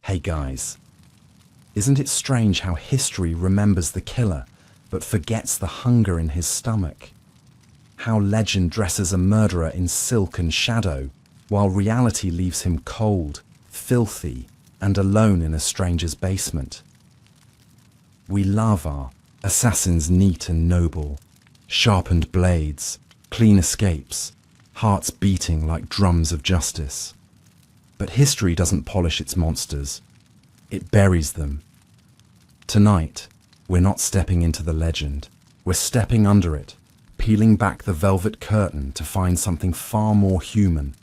Hey guys, isn't it strange how history remembers the killer but forgets the hunger in his stomach? How legend dresses a murderer in silk and shadow, while reality leaves him cold, filthy, and alone in a stranger's basement. We love our assassins neat and noble, sharpened blades, clean escapes, hearts beating like drums of justice. But history doesn't polish its monsters, it buries them. Tonight, we're not stepping into the legend, we're stepping under it, peeling back the velvet curtain to find something far more human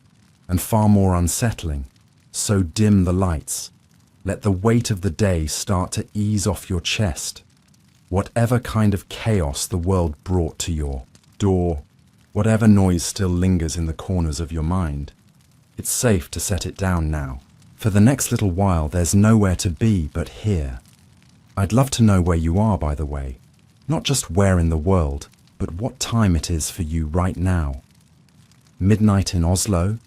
and far more unsettling. So dim the lights, let the weight of the day start to ease off your chest. Whatever kind of chaos the world brought to your door, whatever noise still lingers in the corners of your mind, it's safe to set it down now. For the next little while, there's nowhere to be but here. I'd love to know where you are, by the way. Not just where in the world, but what time it is for you right now. Midnight in Oslo,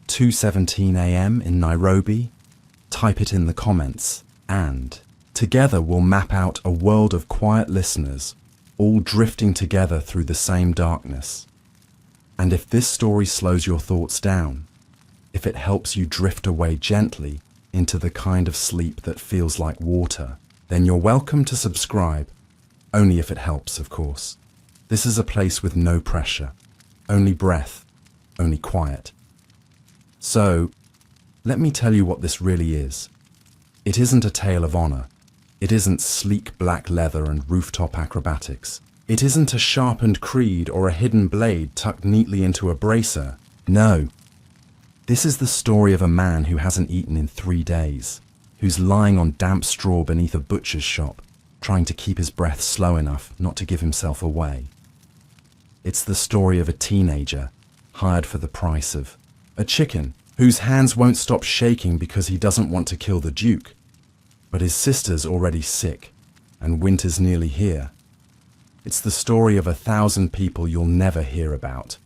2:17 a.m. in Nairobi? Type it in the comments, and together we'll map out a world of quiet listeners, all drifting together through the same darkness. And if this story slows your thoughts down, if it helps you drift away gently into the kind of sleep that feels like water, then you're welcome to subscribe, only if it helps, of course. This is a place with no pressure, only breath, only quiet. So, let me tell you what this really is. It isn't a tale of honor. It isn't sleek black leather and rooftop acrobatics. It isn't a sharpened creed or a hidden blade tucked neatly into a bracer. No. This is the story of a man who hasn't eaten in 3 days, who's lying on damp straw beneath a butcher's shop, trying to keep his breath slow enough not to give himself away. It's the story of a teenager hired for the price of a chicken, whose hands won't stop shaking because he doesn't want to kill the Duke. But his sister's already sick, and winter's nearly here. It's the story of 1,000 people you'll never hear about,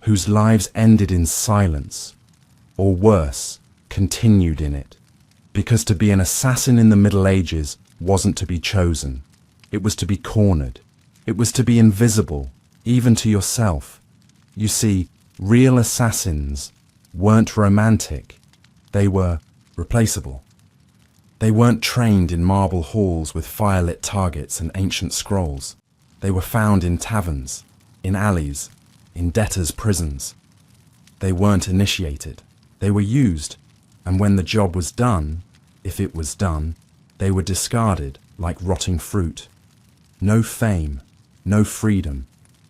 whose lives ended in silence, or worse, continued in it. Because to be an assassin in the Middle Ages wasn't to be chosen. It was to be cornered. It was to be invisible, even to yourself. You see, real assassins weren't romantic. They were replaceable. They weren't trained in marble halls with firelit targets and ancient scrolls. They were found in taverns, in alleys, in debtors' prisons. They weren't initiated. They were used, and when the job was done, if it was done, they were discarded like rotting fruit. No fame, no freedom,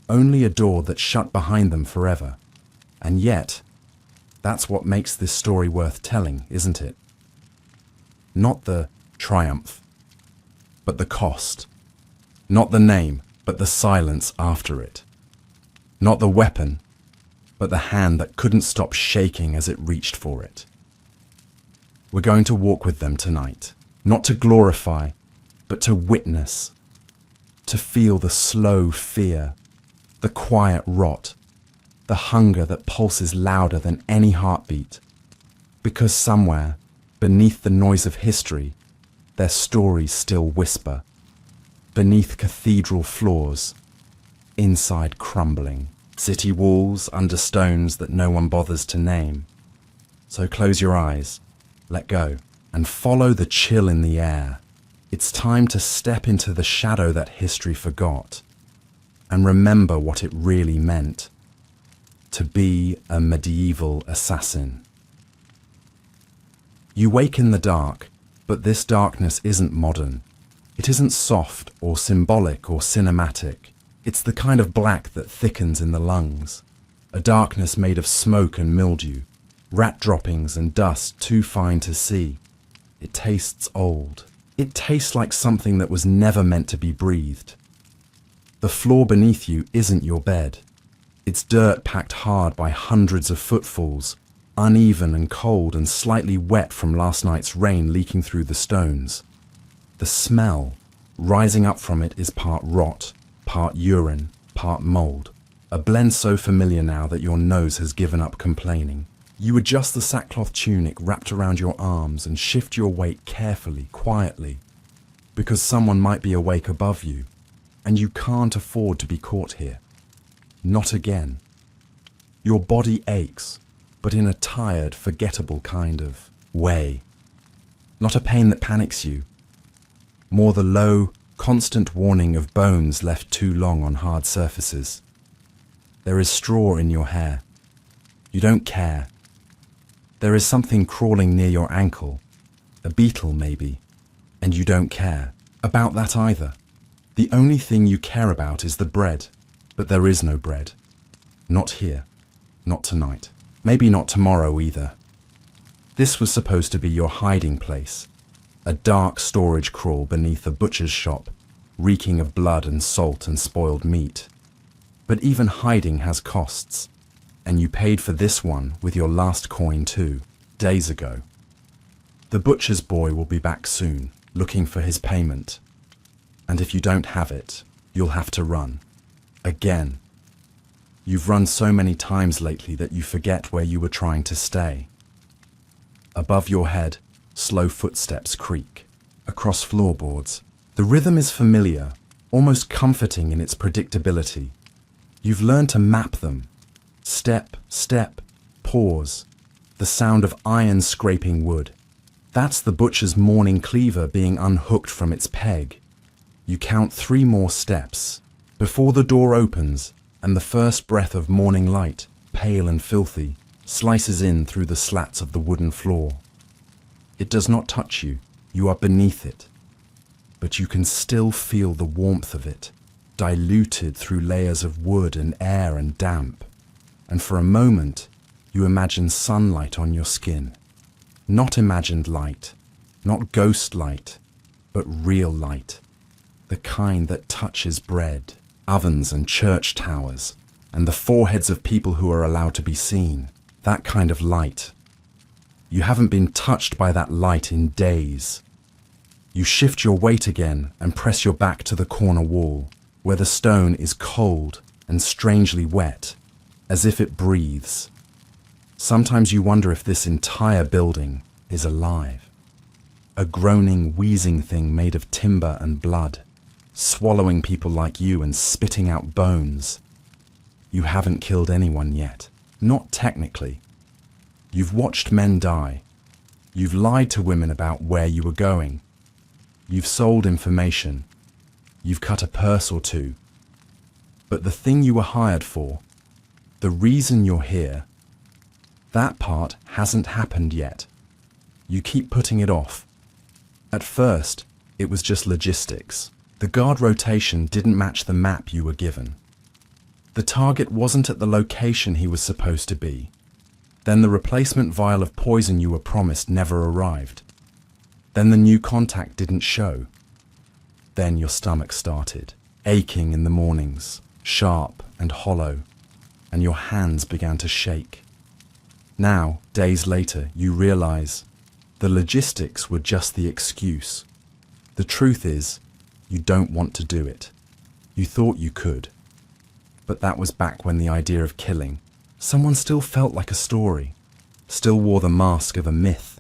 only a door that shut behind them forever. And yet, that's what makes this story worth telling, isn't it? Not the triumph, but the cost. Not the name, but the silence after it. Not the weapon, but the hand that couldn't stop shaking as it reached for it. We're going to walk with them tonight, not to glorify, but to witness, to feel the slow fear, the quiet rot, the hunger that pulses louder than any heartbeat, because somewhere, beneath the noise of history, their stories still whisper, beneath cathedral floors, inside crumbling, city walls under stones that no one bothers to name. So close your eyes, let go, and follow the chill in the air. It's time to step into the shadow that history forgot, and remember what it really meant to be a medieval assassin. You wake in the dark, but this darkness isn't modern. It isn't soft or symbolic or cinematic. It's the kind of black that thickens in the lungs, a darkness made of smoke and mildew, rat droppings and dust too fine to see. It tastes old. It tastes like something that was never meant to be breathed. The floor beneath you isn't your bed. It's dirt packed hard by hundreds of footfalls, uneven and cold and slightly wet from last night's rain leaking through the stones. The smell rising up from it is part rot, part urine, part mold, a blend so familiar now that your nose has given up complaining. You adjust the sackcloth tunic wrapped around your arms and shift your weight carefully, quietly, because someone might be awake above you, and you can't afford to be caught here. Not again. Your body aches, but in a tired, forgettable kind of way. Not a pain that panics you, more the low, constant warning of bones left too long on hard surfaces. There is straw in your hair. You don't care. There is something crawling near your ankle, a beetle maybe, and you don't care about that either. The only thing you care about is the bread, but there is no bread. Not here, not tonight, maybe not tomorrow either. This was supposed to be your hiding place, a dark storage crawl beneath a butcher's shop, reeking of blood and salt and spoiled meat. But even hiding has costs, and you paid for this one with your last coin too, days ago. The butcher's boy will be back soon, looking for his payment. And if you don't have it, you'll have to run. Again. You've run so many times lately that you forget where you were trying to stay. Above your head, slow footsteps creak, across floorboards. The rhythm is familiar, almost comforting in its predictability. You've learned to map them. Step, step, pause. The sound of iron scraping wood. That's the butcher's morning cleaver being unhooked from its peg. You count 3 more steps before the door opens and the first breath of morning light, pale and filthy, slices in through the slats of the wooden floor. It does not touch you. You are beneath it. But you can still feel the warmth of it, diluted through layers of wood and air and damp. And for a moment, you imagine sunlight on your skin. Not imagined light, not ghost light, but real light. The kind that touches bread, ovens and church towers, and the foreheads of people who are allowed to be seen. That kind of light. You haven't been touched by that light in days. You shift your weight again and press your back to the corner wall, where the stone is cold and strangely wet, as if it breathes. Sometimes you wonder if this entire building is alive. A groaning, wheezing thing made of timber and blood, swallowing people like you and spitting out bones. You haven't killed anyone yet, not technically. You've watched men die. You've lied to women about where you were going. You've sold information. You've cut a purse or two. But the thing you were hired for, the reason you're here, that part hasn't happened yet. You keep putting it off. At first, it was just logistics. The guard rotation didn't match the map you were given. The target wasn't at the location he was supposed to be. Then the replacement vial of poison you were promised never arrived. Then the new contact didn't show. Then your stomach started, aching in the mornings, sharp and hollow, and your hands began to shake. Now, days later, you realize the logistics were just the excuse. The truth is, you don't want to do it. You thought you could. But that was back when the idea of killing someone still felt like a story, still wore the mask of a myth.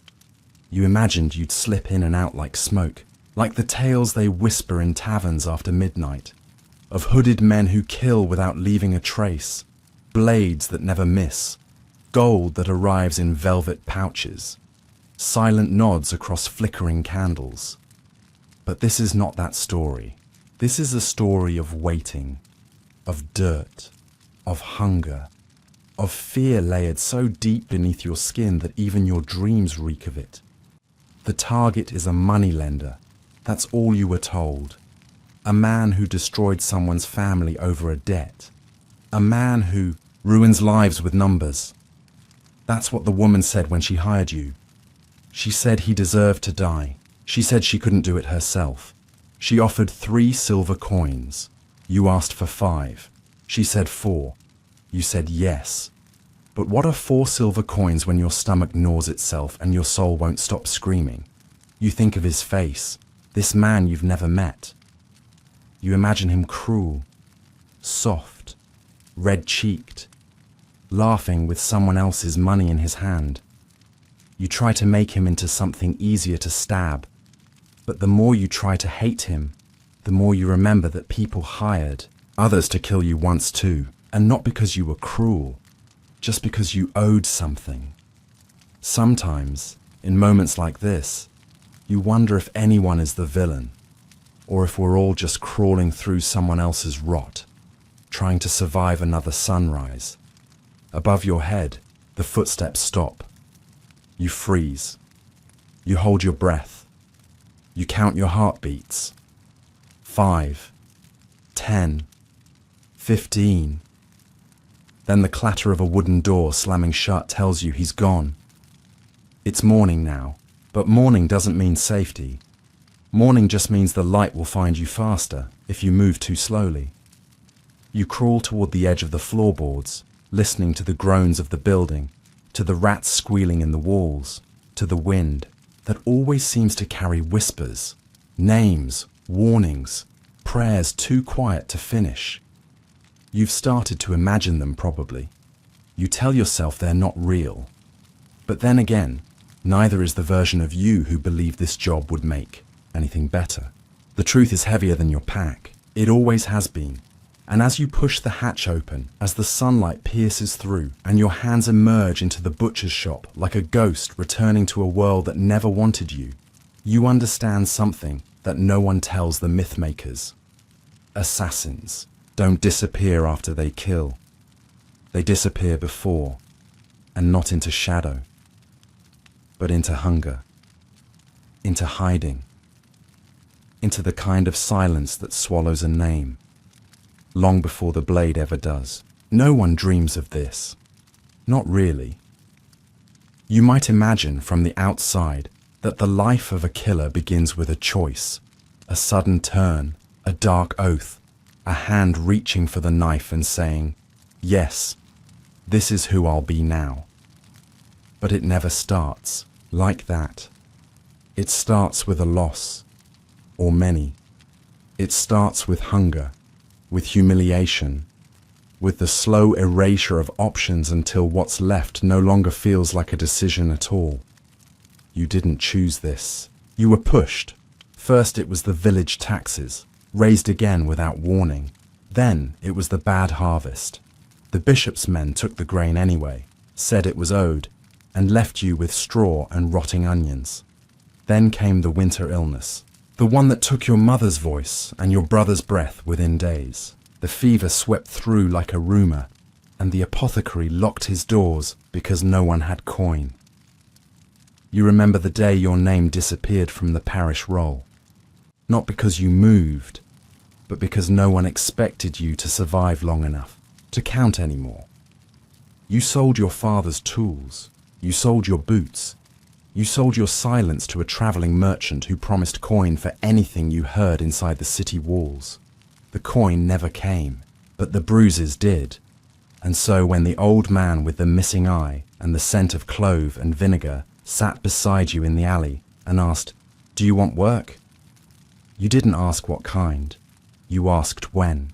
You imagined you'd slip in and out like smoke, like the tales they whisper in taverns after midnight, of hooded men who kill without leaving a trace, blades that never miss, gold that arrives in velvet pouches, silent nods across flickering candles. But this is not that story. This is a story of waiting, of dirt, of hunger, of fear layered so deep beneath your skin that even your dreams reek of it. The target is a moneylender. That's all you were told. A man who destroyed someone's family over a debt. A man who ruins lives with numbers. That's what the woman said when she hired you. She said he deserved to die. She said she couldn't do it herself. She offered 3 silver coins. You asked for 5. She said 4. You said yes. But what are 4 silver coins when your stomach gnaws itself and your soul won't stop screaming? You think of his face, this man you've never met. You imagine him cruel, soft, red-cheeked, laughing with someone else's money in his hand. You try to make him into something easier to stab, but the more you try to hate him, the more you remember that people hired others to kill you once too, and not because you were cruel, just because you owed something. Sometimes, in moments like this, you wonder if anyone is the villain, or if we're all just crawling through someone else's rot, trying to survive another sunrise. Above your head, the footsteps stop. You freeze. You hold your breath. You count your heartbeats. 5, 10, 15. Then the clatter of a wooden door slamming shut tells you he's gone. It's morning now, but morning doesn't mean safety. Morning just means the light will find you faster if you move too slowly. You crawl toward the edge of the floorboards, listening to the groans of the building, to the rats squealing in the walls, to the wind that always seems to carry whispers, names, warnings, prayers too quiet to finish. You've started to imagine them probably. You tell yourself they're not real. But then again, neither is the version of you who believed this job would make anything better. The truth is heavier than your pack. It always has been. And as you push the hatch open, as the sunlight pierces through and your hands emerge into the butcher's shop like a ghost returning to a world that never wanted you, you understand something that no one tells the myth makers. Assassins don't disappear after they kill. They disappear before, and not into shadow, but into hunger, into hiding, into the kind of silence that swallows a name, long before the blade ever does. No one dreams of this. Not really. You might imagine from the outside that the life of a killer begins with a choice, a sudden turn, a dark oath, a hand reaching for the knife and saying, "Yes, this is who I'll be now." But it never starts like that. It starts with a loss, or many. It starts with hunger, with humiliation, with the slow erasure of options until what's left no longer feels like a decision at all. You didn't choose this. You were pushed. First it was the village taxes, raised again without warning. Then it was the bad harvest. The bishop's men took the grain anyway, said it was owed, and left you with straw and rotting onions. Then came the winter illness, the one that took your mother's voice and your brother's breath within days. The fever swept through like a rumour, and the apothecary locked his doors because no one had coin. You remember the day your name disappeared from the parish roll, not because you moved, but because no one expected you to survive long enough to count anymore. You sold your father's tools, you sold your boots, you sold your silence to a travelling merchant who promised coin for anything you heard inside the city walls. The coin never came, but the bruises did. And so when the old man with the missing eye and the scent of clove and vinegar sat beside you in the alley and asked, "Do you want work?" you didn't ask what kind, you asked when.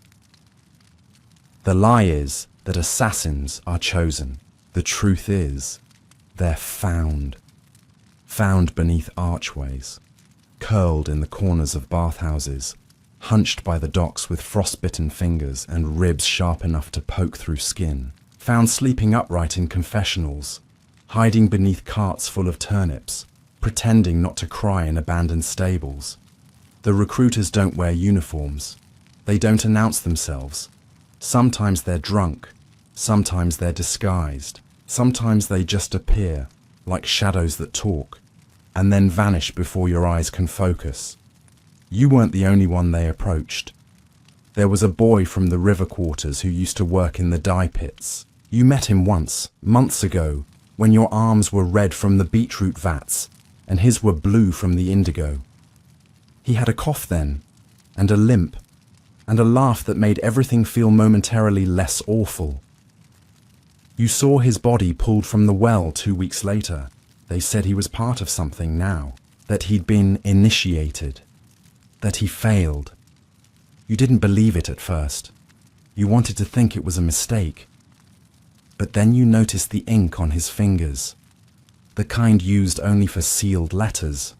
The lie is that assassins are chosen. The truth is, they're found. Found beneath archways, curled in the corners of bathhouses, hunched by the docks with frostbitten fingers and ribs sharp enough to poke through skin. Found sleeping upright in confessionals, hiding beneath carts full of turnips, pretending not to cry in abandoned stables. The recruiters don't wear uniforms. They don't announce themselves. Sometimes they're drunk. Sometimes they're disguised. Sometimes they just appear, like shadows that talk, and then vanish before your eyes can focus. You weren't the only one they approached. There was a boy from the river quarters who used to work in the dye pits. You met him once, months ago, when your arms were red from the beetroot vats, and his were blue from the indigo. He had a cough then, and a limp, and a laugh that made everything feel momentarily less awful. You saw his body pulled from the well 2 weeks later. They said he was part of something now, that he'd been initiated, that he failed. You didn't believe it at first. You wanted to think it was a mistake. But then you notice the ink on his fingers, the kind used only for sealed letters,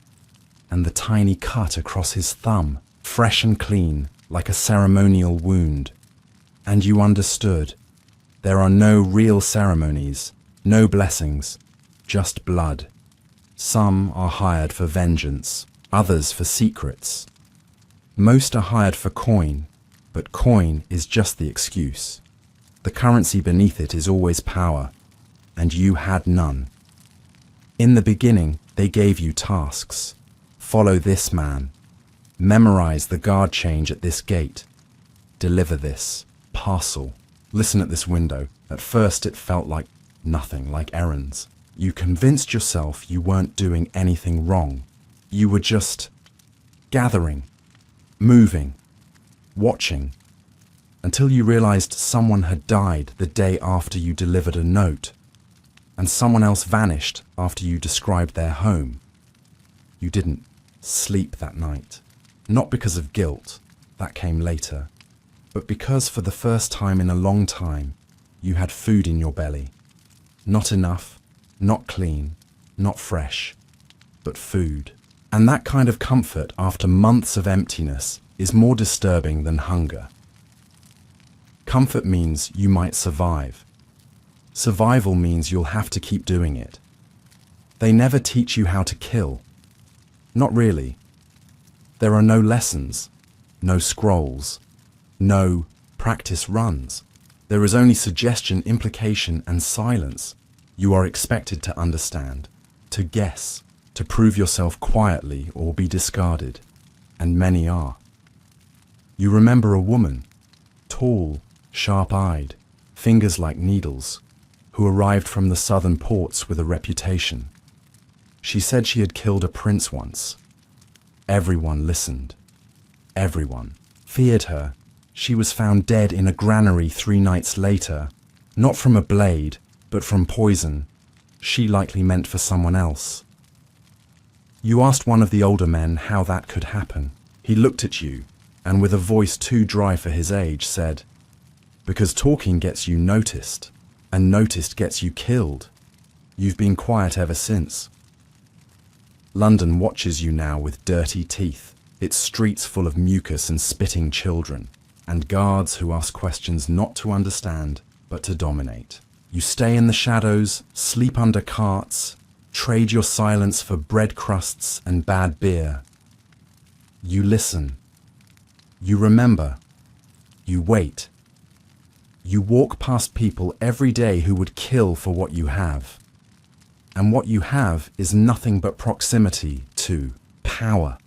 and the tiny cut across his thumb, fresh and clean, like a ceremonial wound. And you understood. There are no real ceremonies, no blessings, just blood. Some are hired for vengeance, others for secrets. Most are hired for coin, but coin is just the excuse. The currency beneath it is always power, and you had none. In the beginning, they gave you tasks. Follow this man. Memorize the guard change at this gate. Deliver this parcel. Listen at this window. At first it felt like nothing, like errands. You convinced yourself you weren't doing anything wrong. You were just gathering, moving, watching, until you realized someone had died the day after you delivered a note, and someone else vanished after you described their home. You didn't sleep that night, not because of guilt, that came later, but because for the first time in a long time, you had food in your belly. Not enough, not clean, not fresh, but food. And that kind of comfort after months of emptiness is more disturbing than hunger. Comfort means you might survive. Survival means you'll have to keep doing it. They never teach you how to kill. Not really. There are no lessons, no scrolls, no practice runs. There is only suggestion, implication, and silence. You are expected to understand, to guess, to prove yourself quietly or be discarded, and many are. You remember a woman, tall, sharp-eyed, fingers like needles, who arrived from the southern ports with a reputation. She said she had killed a prince once. Everyone listened. Everyone feared her. She was found dead in a granary 3 nights later, not from a blade, but from poison she likely meant for someone else. You asked one of the older men how that could happen. He looked at you, and with a voice too dry for his age, said, "Because talking gets you noticed, and noticed gets you killed. You've been quiet ever since." London watches you now with dirty teeth, its streets full of mucus and spitting children, and guards who ask questions not to understand, but to dominate. You stay in the shadows, sleep under carts, trade your silence for bread crusts and bad beer. You listen. You remember. You wait. You walk past people every day who would kill for what you have. And what you have is nothing but proximity to power,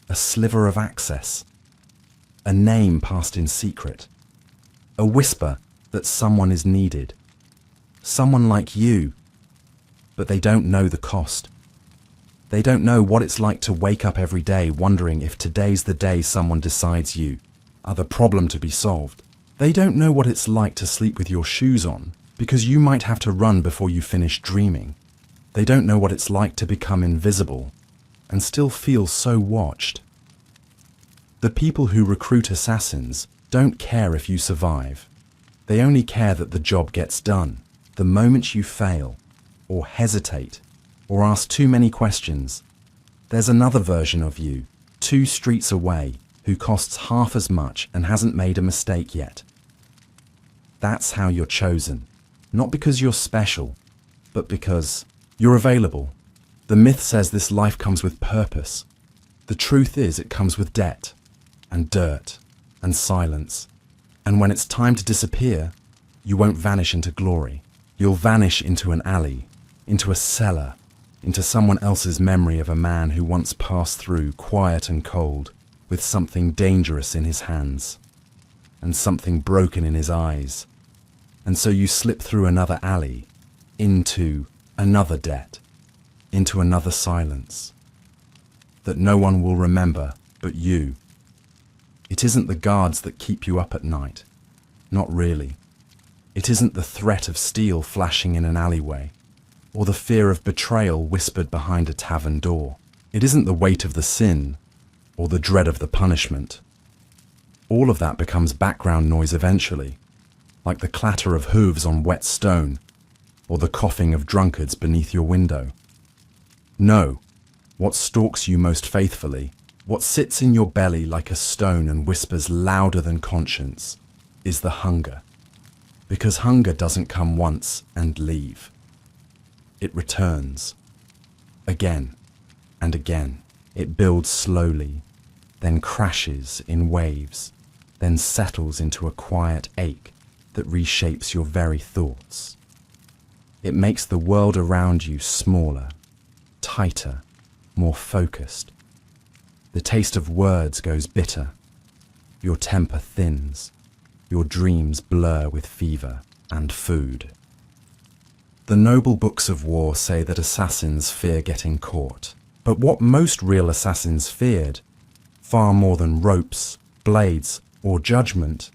a sliver of access, a name passed in secret, a whisper that someone is needed, someone like you, but they don't know the cost. They don't know what it's like to wake up every day wondering if today's the day someone decides you are the problem to be solved. They don't know what it's like to sleep with your shoes on, because you might have to run before you finish dreaming. They don't know what it's like to become invisible and still feel so watched. The people who recruit assassins don't care if you survive. They only care that the job gets done. The moment you fail, or hesitate, or ask too many questions, there's another version of you, 2 streets away, who costs half as much and hasn't made a mistake yet. That's how you're chosen. Not because you're special, but because you're available. The myth says this life comes with purpose. The truth is it comes with debt, and dirt, and silence. And when it's time to disappear, you won't vanish into glory. You'll vanish into an alley, into a cellar, into someone else's memory of a man who once passed through quiet and cold, with something dangerous in his hands, and something broken in his eyes. And so you slip through another alley, into another debt, into another silence, that no one will remember but you. It isn't the guards that keep you up at night. Not really. It isn't the threat of steel flashing in an alleyway, or the fear of betrayal whispered behind a tavern door. It isn't the weight of the sin, or the dread of the punishment. All of that becomes background noise eventually. like the clatter of hooves on wet stone, or the coughing of drunkards beneath your window. No, what stalks you most faithfully, what sits in your belly like a stone and whispers louder than conscience, is the hunger. Because hunger doesn't come once and leave. It returns. Again and again. It builds slowly, then crashes in waves, then settles into a quiet ache that reshapes your very thoughts. It makes the world around you smaller, tighter, more focused. The taste of words goes bitter. Your temper thins. Your dreams blur with fever and food. The noble books of war say that assassins fear getting caught. But what most real assassins feared, far more than ropes, blades, or judgment,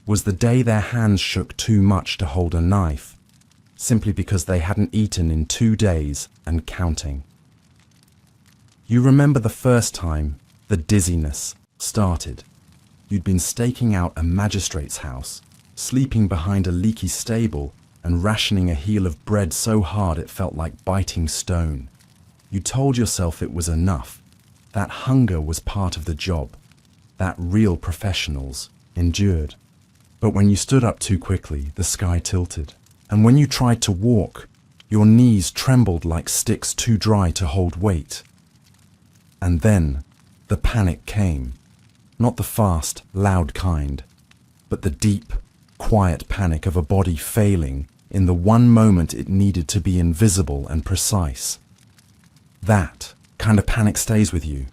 was the day their hands shook too much to hold a knife, simply because they hadn't eaten in 2 days and counting. You remember the first time the dizziness started. You'd been staking out a magistrate's house, sleeping behind a leaky stable, and rationing a heel of bread so hard it felt like biting stone. You told yourself it was enough, that hunger was part of the job, that real professionals endured. But when you stood up too quickly, the sky tilted. And when you tried to walk, your knees trembled like sticks too dry to hold weight. And then the panic came. Not the fast, loud kind, but the deep, quiet panic of a body failing in the one moment it needed to be invisible and precise. That kind of panic stays with you.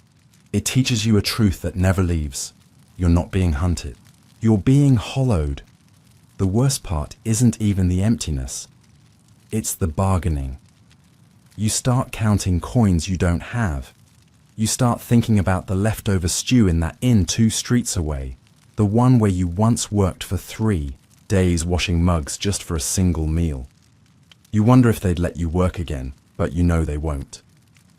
It teaches you a truth that never leaves. You're not being hunted. You're being hollowed. The worst part isn't even the emptiness. It's the bargaining. You start counting coins you don't have. You start thinking about the leftover stew in that inn 2 streets away, the one where you once worked for 3 days washing mugs just for a single meal. You wonder if they'd let you work again, but you know they won't.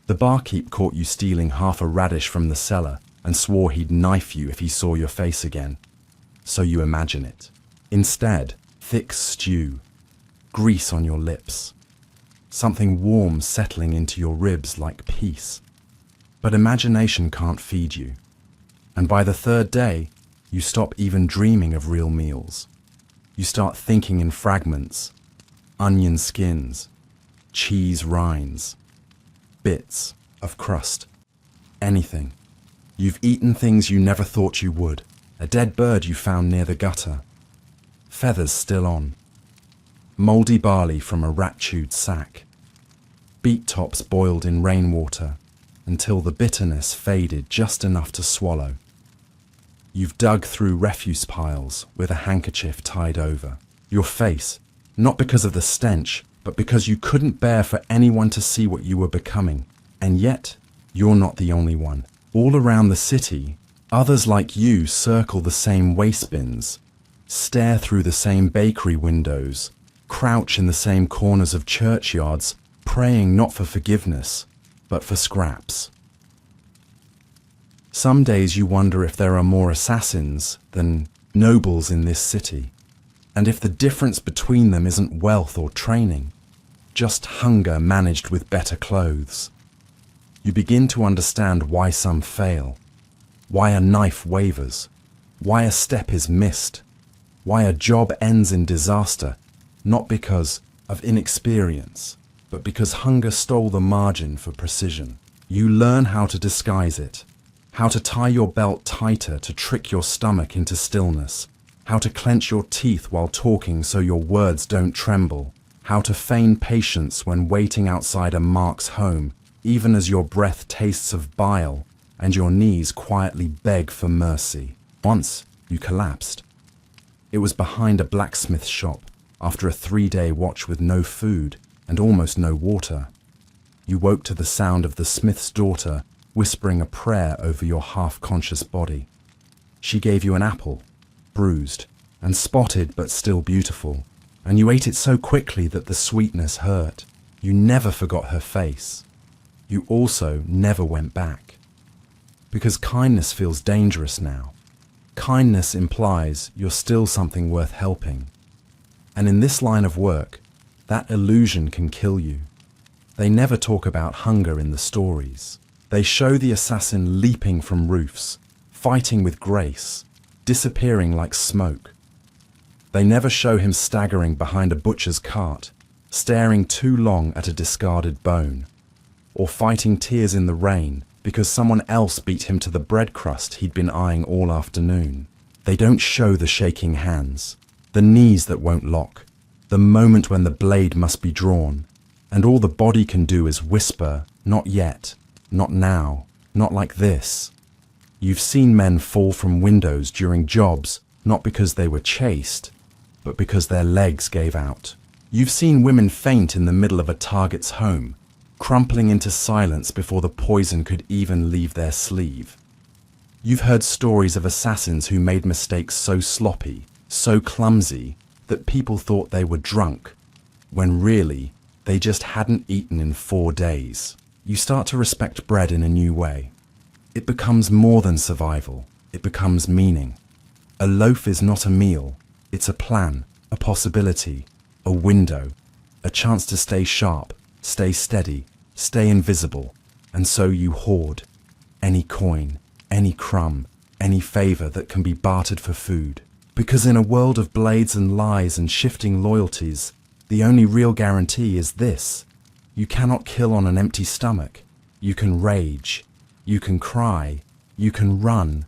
The barkeep caught you stealing half a radish from the cellar and swore he'd knife you if he saw your face again. So you imagine it. Instead, thick stew, grease on your lips, something warm settling into your ribs like peace. But imagination can't feed you. And by the 3rd day, you stop even dreaming of real meals. You start thinking in fragments, onion skins, cheese rinds, bits of crust, anything. You've eaten things you never thought you would, a dead bird you found near the gutter, feathers still on, mouldy barley from a rat-chewed sack, beet tops boiled in rainwater until the bitterness faded just enough to swallow. You've dug through refuse piles with a handkerchief tied over your face, not because of the stench, but because you couldn't bear for anyone to see what you were becoming. And yet, you're not the only one. All around the city, others like you circle the same waste bins, stare through the same bakery windows, crouch in the same corners of churchyards, praying not for forgiveness, but for scraps. Some days you wonder if there are more assassins than nobles in this city, and if the difference between them isn't wealth or training, just hunger managed with better clothes. You begin to understand why some fail, why a knife wavers, why a step is missed, why a job ends in disaster, not because of inexperience, but because hunger stole the margin for precision. You learn how to disguise it, how to tie your belt tighter to trick your stomach into stillness, how to clench your teeth while talking so your words don't tremble, how to feign patience when waiting outside a Mark's home, even as your breath tastes of bile and your knees quietly beg for mercy. Once you collapsed. It was behind a blacksmith shop after a 3-day watch with no food and almost no water. You woke to the sound of the smith's daughter whispering a prayer over your half-conscious body. She gave you an apple, bruised and spotted but still beautiful, and you ate it so quickly that the sweetness hurt. You never forgot her face. You also never went back. Because kindness feels dangerous now. Kindness implies you're still something worth helping. And in this line of work, that illusion can kill you. They never talk about hunger in the stories. They show the assassin leaping from roofs, fighting with grace, disappearing like smoke. They never show him staggering behind a butcher's cart, staring too long at a discarded bone, or fighting tears in the rain because someone else beat him to the bread crust he'd been eyeing all afternoon. They don't show the shaking hands, the knees that won't lock, the moment when the blade must be drawn, and all the body can do is whisper, "Not yet, not now, not like this." You've seen men fall from windows during jobs, not because they were chased, but because their legs gave out. You've seen women faint in the middle of a target's home, crumpling into silence before the poison could even leave their sleeve. You've heard stories of assassins who made mistakes so sloppy, so clumsy, that people thought they were drunk, when really, they just hadn't eaten in 4 days. You start to respect bread in a new way. It becomes more than survival. It becomes meaning. A loaf is not a meal. It's a plan, a possibility, a window, a chance to stay sharp, stay steady, stay invisible. And so you hoard any coin, any crumb, any favor that can be bartered for food. Because in a world of blades and lies and shifting loyalties, the only real guarantee is this: you cannot kill on an empty stomach. You can rage, you can cry, you can run,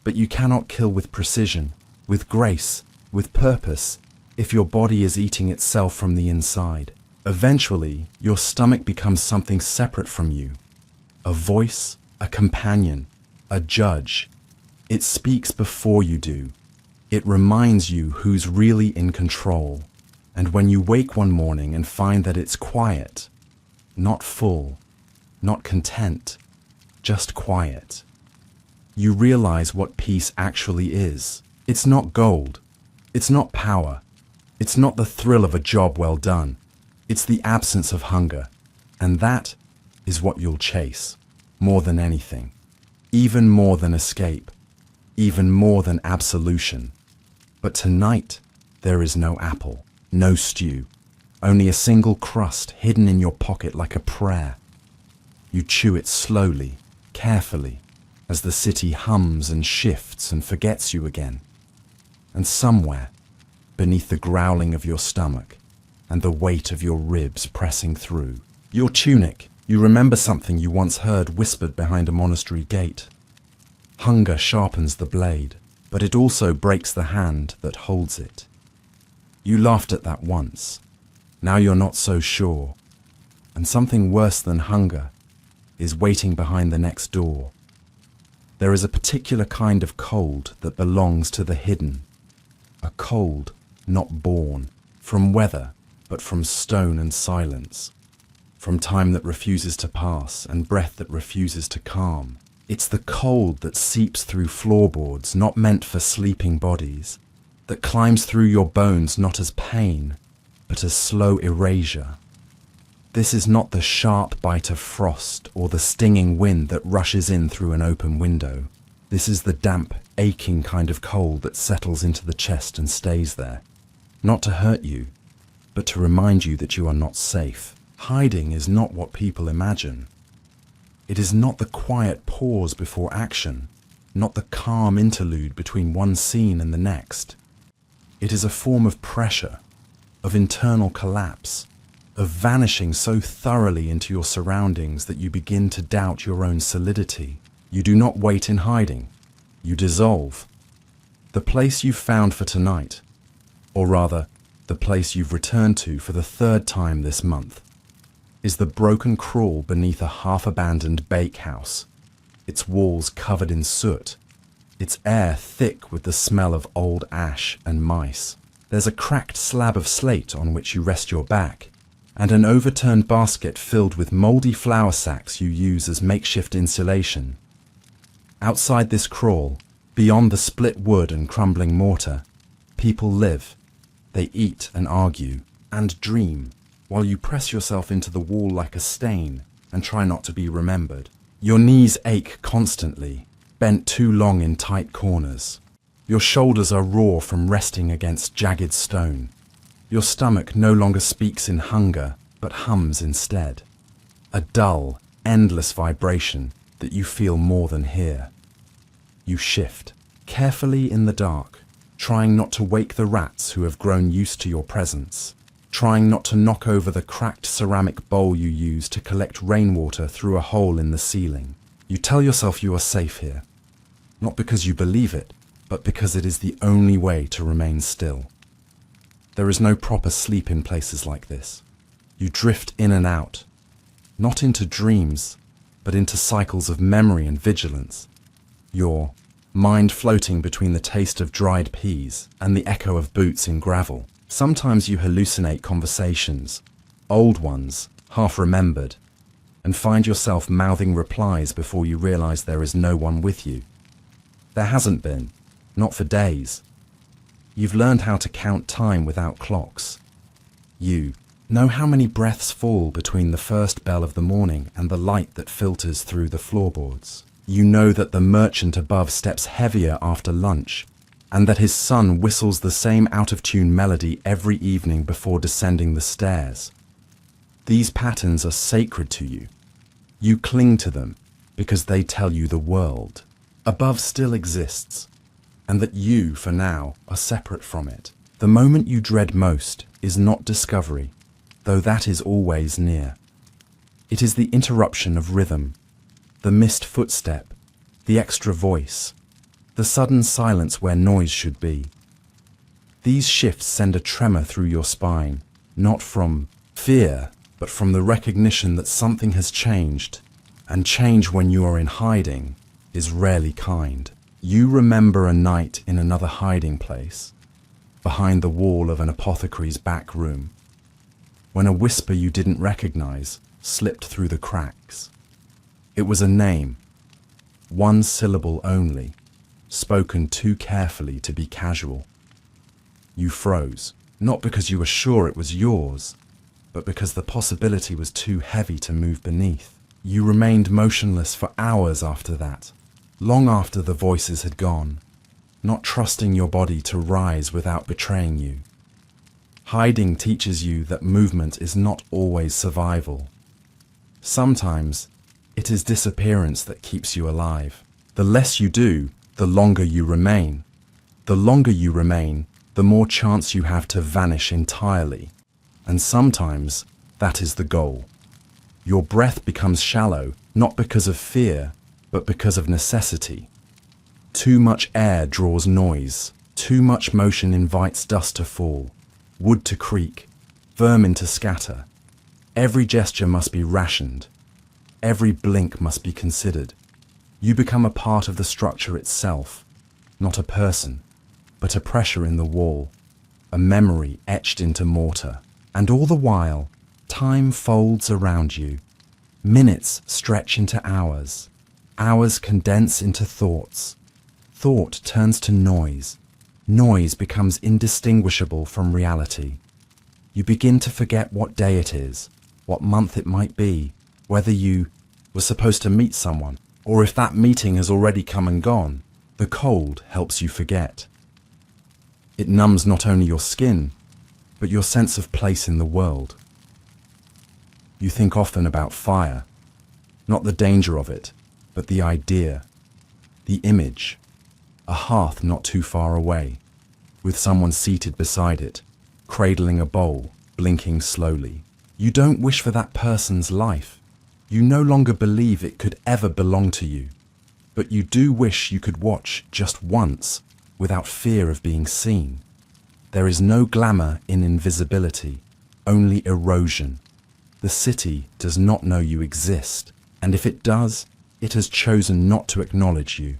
but you cannot kill with precision, with grace, with purpose, if your body is eating itself from the inside. Eventually, your stomach becomes something separate from you. A voice, a companion, a judge. It speaks before you do. It reminds you who's really in control. And when you wake one morning and find that it's quiet, not full, not content, just quiet, you realize what peace actually is. It's not gold. It's not power. It's not the thrill of a job well done. It's the absence of hunger. And that is what you'll chase, more than anything. Even more than escape. Even more than absolution. But tonight, there is no apple, no stew, only a single crust hidden in your pocket like a prayer. You chew it slowly, carefully, as the city hums and shifts and forgets you again. And somewhere, beneath the growling of your stomach and the weight of your ribs pressing through, your tunic, you remember something you once heard whispered behind a monastery gate. Hunger sharpens the blade, but it also breaks the hand that holds it. You laughed at that once. Now you're not so sure. And something worse than hunger is waiting behind the next door. There is a particular kind of cold that belongs to the hidden. A cold not born from weather, but from stone and silence. From time that refuses to pass and breath that refuses to calm. It's the cold that seeps through floorboards not meant for sleeping bodies, that climbs through your bones not as pain, but as slow erasure. This is not the sharp bite of frost or the stinging wind that rushes in through an open window. This is the damp, aching kind of cold that settles into the chest and stays there. Not to hurt you, but to remind you that you are not safe. Hiding is not what people imagine. It is not the quiet pause before action, not the calm interlude between one scene and the next. It is a form of pressure, of internal collapse, of vanishing so thoroughly into your surroundings that you begin to doubt your own solidity. You do not wait in hiding. You dissolve. The place you've found for tonight, or rather, the place you've returned to for the 3rd time this month, is the broken crawl beneath a half-abandoned bakehouse, its walls covered in soot, its air thick with the smell of old ash and mice. There's a cracked slab of slate on which you rest your back, and an overturned basket filled with mouldy flour sacks you use as makeshift insulation. Outside this crawl, beyond the split wood and crumbling mortar, people live. They eat and argue, and dream, while you press yourself into the wall like a stain and try not to be remembered. Your knees ache constantly, bent too long in tight corners. Your shoulders are raw from resting against jagged stone. Your stomach no longer speaks in hunger, but hums instead. A dull, endless vibration that you feel more than hear. You shift, carefully in the dark, trying not to wake the rats who have grown used to your presence, trying not to knock over the cracked ceramic bowl you use to collect rainwater through a hole in the ceiling. You tell yourself you are safe here, not because you believe it, but because it is the only way to remain still. There is no proper sleep in places like this. You drift in and out, not into dreams, but into cycles of memory and vigilance. Your mind floating between the taste of dried peas and the echo of boots in gravel. Sometimes you hallucinate conversations, old ones, half remembered, and find yourself mouthing replies before you realize there is no one with you. There hasn't been, not for days. You've learned how to count time without clocks. You know how many breaths fall between the first bell of the morning and the light that filters through the floorboards. You know that the merchant above steps heavier after lunch, and that his son whistles the same out-of-tune melody every evening before descending the stairs. These patterns are sacred to you. You cling to them because they tell you the world above still exists, and that you, for now, are separate from it. The moment you dread most is not discovery, though that is always near. It is the interruption of rhythm, the missed footstep, the extra voice, the sudden silence where noise should be. These shifts send a tremor through your spine, not from fear, but from the recognition that something has changed, and change when you are in hiding is rarely kind. You remember a night in another hiding place, behind the wall of an apothecary's back room, when a whisper you didn't recognize slipped through the cracks. It was a name, one syllable only, spoken too carefully to be casual. You froze, not because you were sure it was yours, but because the possibility was too heavy to move beneath. You remained motionless for hours after that, long after the voices had gone, not trusting your body to rise without betraying you. Hiding teaches you that movement is not always survival. Sometimes it is disappearance that keeps you alive. The less you do, the longer you remain. The longer you remain, the more chance you have to vanish entirely. And sometimes that is the goal. Your breath becomes shallow, not because of fear, but because of necessity. Too much air draws noise. Too much motion invites dust to fall, wood to creak, vermin to scatter. Every gesture must be rationed. Every blink must be considered. You become a part of the structure itself, not a person, but a pressure in the wall, a memory etched into mortar. And all the while, time folds around you. Minutes stretch into hours. Hours condense into thoughts. Thought turns to noise. Noise becomes indistinguishable from reality. You begin to forget what day it is, what month it might be, whether you were supposed to meet someone, or if that meeting has already come and gone. The cold helps you forget. It numbs not only your skin, but your sense of place in the world. You think often about fire, not the danger of it, but the idea, the image, a hearth not too far away, with someone seated beside it, cradling a bowl, blinking slowly. You don't wish for that person's life. You no longer believe it could ever belong to you, but you do wish you could watch just once without fear of being seen. There is no glamour in invisibility, only erosion. The city does not know you exist, and if it does, it has chosen not to acknowledge you.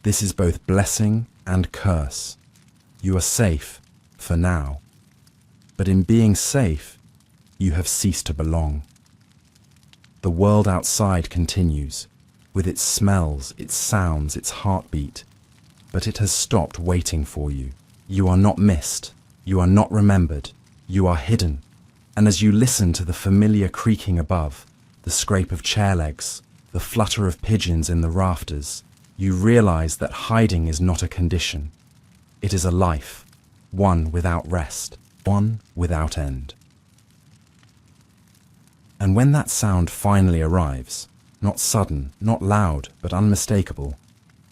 This is both blessing and curse. You are safe, for now. But in being safe, you have ceased to belong. The world outside continues, with its smells, its sounds, its heartbeat, but it has stopped waiting for you. You are not missed, you are not remembered, you are hidden. And as you listen to the familiar creaking above, the scrape of chair legs, the flutter of pigeons in the rafters, you realize that hiding is not a condition. It is a life, one without rest. one without end. And when that sound finally arrives, not sudden, not loud, but unmistakable,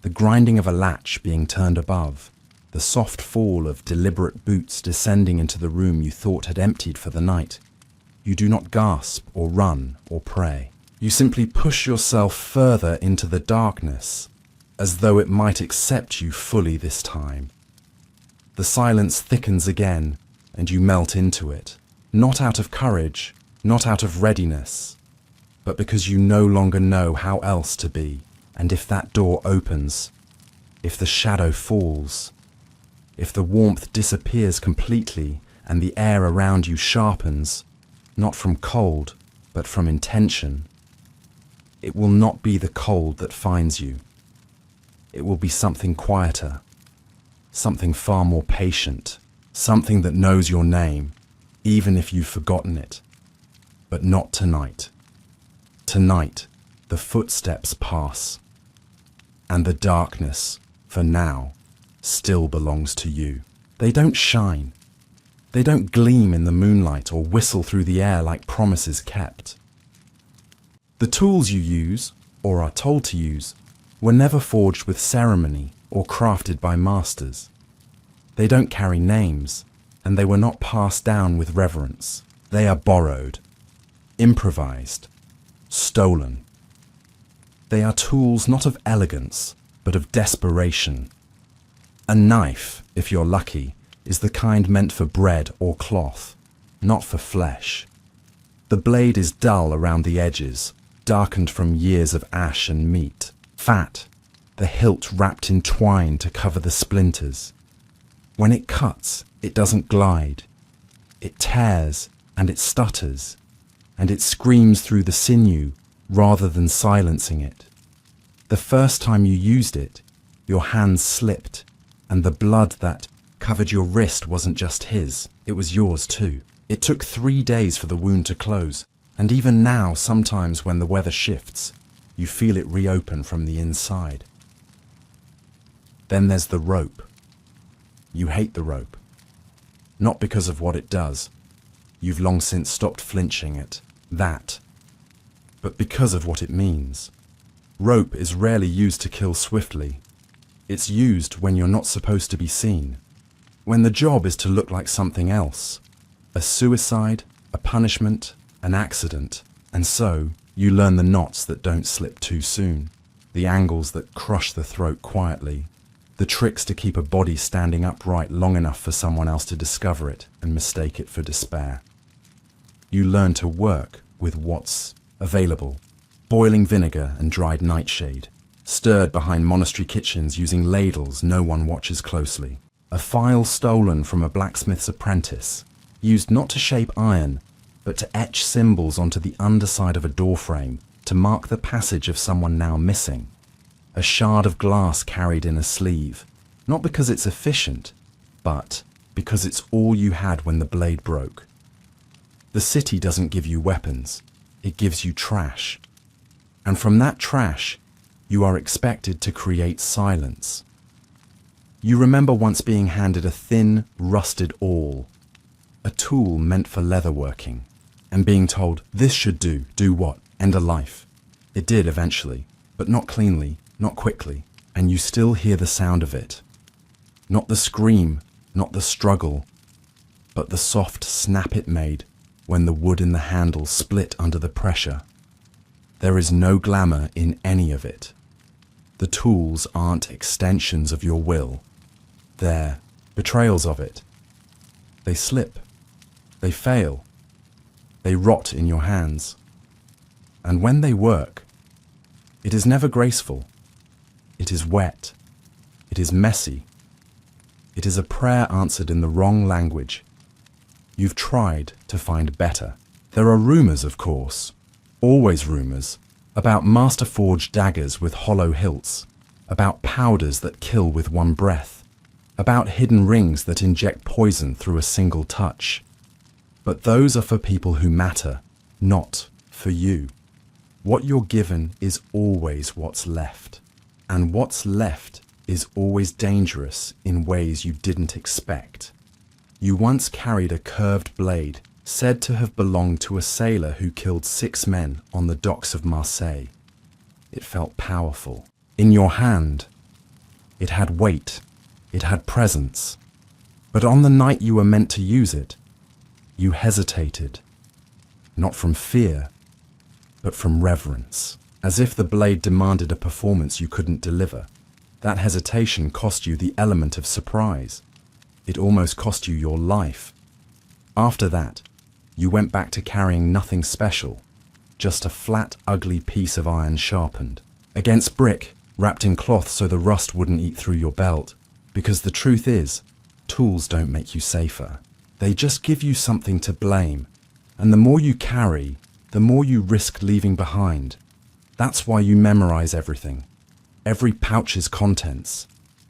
the grinding of a latch being turned above, the soft fall of deliberate boots descending into the room you thought had emptied for the night, you do not gasp or run or pray. You simply push yourself further into the darkness, as though it might accept you fully this time. The silence thickens again, and you melt into it, not out of courage, not out of readiness, but because you no longer know how else to be. And if that door opens, if the shadow falls, if the warmth disappears completely and the air around you sharpens, not from cold, but from intention, it will not be the cold that finds you. It will be something quieter, something far more patient, something that knows your name, even if you've forgotten it. But not tonight. Tonight, the footsteps pass, and the darkness, for now, still belongs to you. They don't shine. They don't gleam in the moonlight or whistle through the air like promises kept. The tools you use, or are told to use, were never forged with ceremony or crafted by masters. They don't carry names, and they were not passed down with reverence. They are borrowed, improvised, stolen. They are tools not of elegance, but of desperation. A knife, if you're lucky, is the kind meant for bread or cloth, not for flesh. The blade is dull around the edges, darkened from years of ash and meat, fat, the hilt wrapped in twine to cover the splinters. When it cuts, it doesn't glide. It tears and it stutters, and it screams through the sinew rather than silencing it. The first time you used it, your hands slipped, and the blood that covered your wrist wasn't just his, it was yours too. It took 3 days for the wound to close, and even now, sometimes when the weather shifts, you feel it reopen from the inside. Then there's the rope. You hate the rope. Not because of what it does. You've long since stopped flinching at that. But because of what it means. Rope is rarely used to kill swiftly. It's used when you're not supposed to be seen. When the job is to look like something else. A suicide, a punishment, an accident. And so, you learn the knots that don't slip too soon. The angles that crush the throat quietly. The tricks to keep a body standing upright long enough for someone else to discover it and mistake it for despair. You learn to work with what's available. Boiling vinegar and dried nightshade. Stirred behind monastery kitchens using ladles no one watches closely. A file stolen from a blacksmith's apprentice. Used not to shape iron, but to etch symbols onto the underside of a doorframe to mark the passage of someone now missing. A shard of glass carried in a sleeve, not because it's efficient, but because it's all you had when the blade broke. The city doesn't give you weapons, it gives you trash. And from that trash, you are expected to create silence. You remember once being handed a thin, rusted awl, a tool meant for leatherworking, and being told, this should do what? End a life. It did eventually, but not cleanly, not quickly, and you still hear the sound of it. Not the scream, not the struggle, but the soft snap it made when the wood in the handle split under the pressure. There is no glamour in any of it. The tools aren't extensions of your will. They're betrayals of it. They slip. They fail. They rot in your hands. And when they work, it is never graceful. It is wet. It is messy. It is a prayer answered in the wrong language. You've tried to find better. There are rumours, of course, always rumours, about master-forged daggers with hollow hilts, about powders that kill with one breath, about hidden rings that inject poison through a single touch. But those are for people who matter, not for you. What you're given is always what's left. And what's left is always dangerous in ways you didn't expect. You once carried a curved blade, said to have belonged to a sailor who killed 6 men on the docks of Marseille. It felt powerful. In your hand, it had weight, it had presence. But on the night you were meant to use it, you hesitated. Not from fear, but from reverence, as if the blade demanded a performance you couldn't deliver. That hesitation cost you the element of surprise. It almost cost you your life. After that, you went back to carrying nothing special, just a flat, ugly piece of iron sharpened against brick, wrapped in cloth so the rust wouldn't eat through your belt. Because the truth is, tools don't make you safer. They just give you something to blame. And the more you carry, the more you risk leaving behind. That's why you memorize everything. Every pouch's contents,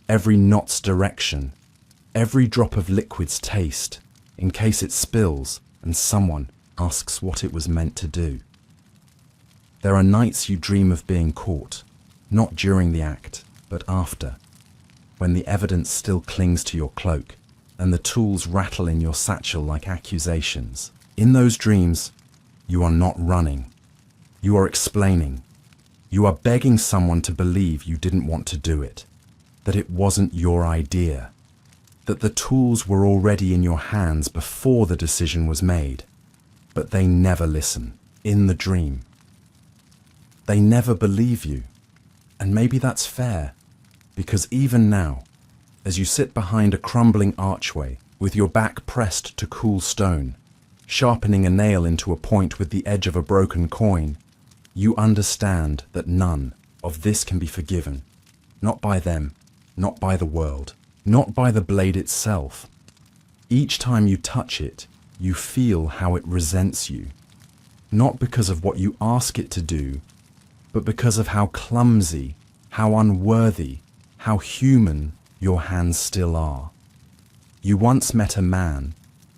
every knot's direction, every drop of liquid's taste, in case it spills and someone asks what it was meant to do. There are nights you dream of being caught, not during the act, but after, when the evidence still clings to your cloak and the tools rattle in your satchel like accusations. In those dreams, you are not running. You are explaining. You are begging someone to believe you didn't want to do it, that it wasn't your idea, that the tools were already in your hands before the decision was made. But they never listen. In the dream, they never believe you. And maybe that's fair, because even now, as you sit behind a crumbling archway with your back pressed to cool stone, sharpening a nail into a point with the edge of a broken coin, you understand that none of this can be forgiven. Not by them, not by the world, not by the blade itself. Each time you touch it, you feel how it resents you. Not because of what you ask it to do, but because of how clumsy, how unworthy, how human your hands still are. You once met a man,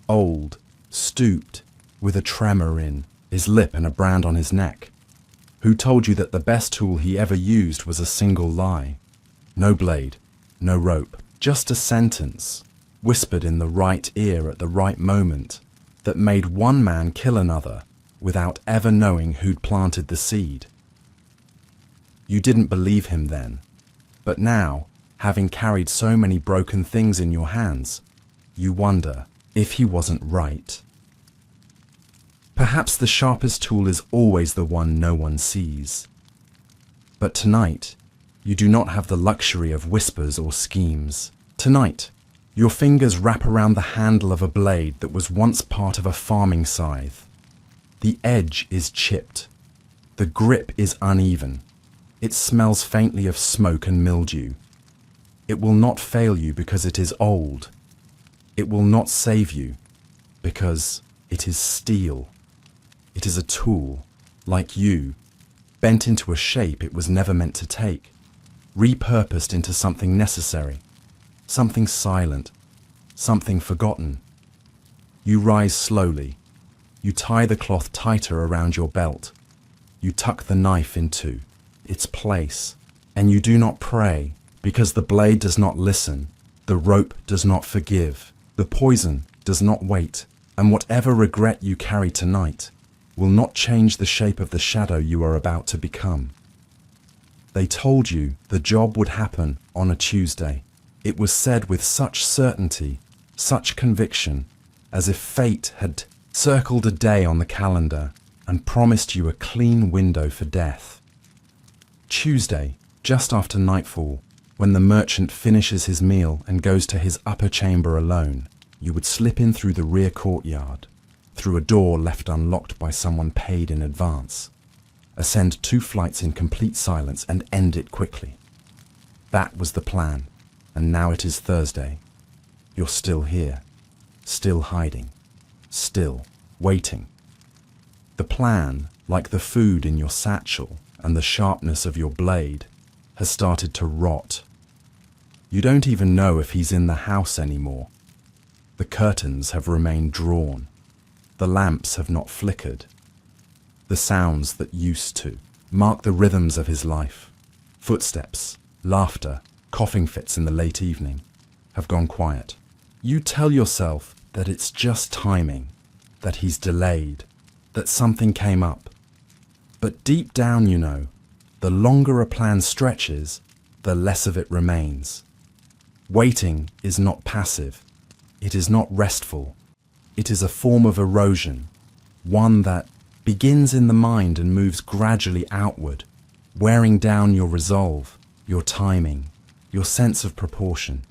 old, stooped, with a tremor in his lip and a brand on his neck, who told you that the best tool he ever used was a single lie. No blade, no rope, just a sentence, whispered in the right ear at the right moment, that made one man kill another without ever knowing who'd planted the seed. You didn't believe him then, but now, having carried so many broken things in your hands, you wonder if he wasn't right. Perhaps the sharpest tool is always the one no one sees. But tonight, you do not have the luxury of whispers or schemes. Tonight, your fingers wrap around the handle of a blade that was once part of a farming scythe. The edge is chipped. The grip is uneven. It smells faintly of smoke and mildew. It will not fail you because it is old. It will not save you because it is steel. It is a tool, like you, bent into a shape it was never meant to take, repurposed into something necessary, something silent, something forgotten. You rise slowly. You tie the cloth tighter around your belt. You tuck the knife into its place, and you do not pray, because the blade does not listen, the rope does not forgive, the poison does not wait, and whatever regret you carry tonight will not change the shape of the shadow you are about to become. They told you the job would happen on a Tuesday. It was said with such certainty, such conviction, as if fate had circled a day on the calendar and promised you a clean window for death. Tuesday, just after nightfall, when the merchant finishes his meal and goes to his upper chamber alone, you would slip in through the rear courtyard, through a door left unlocked by someone paid in advance, ascend 2 flights in complete silence and end it quickly. That was the plan, and now it is Thursday. You're still here, still hiding, still waiting. The plan, like the food in your satchel and the sharpness of your blade, has started to rot. You don't even know if he's in the house anymore. The curtains have remained drawn. The lamps have not flickered. The sounds that used to mark the rhythms of his life, footsteps, laughter, coughing fits in the late evening, have gone quiet. You tell yourself that it's just timing, that he's delayed, that something came up. But deep down, you know, the longer a plan stretches, the less of it remains. Waiting is not passive. It is not restful. It is a form of erosion, one that begins in the mind and moves gradually outward, wearing down your resolve, your timing, your sense of proportion.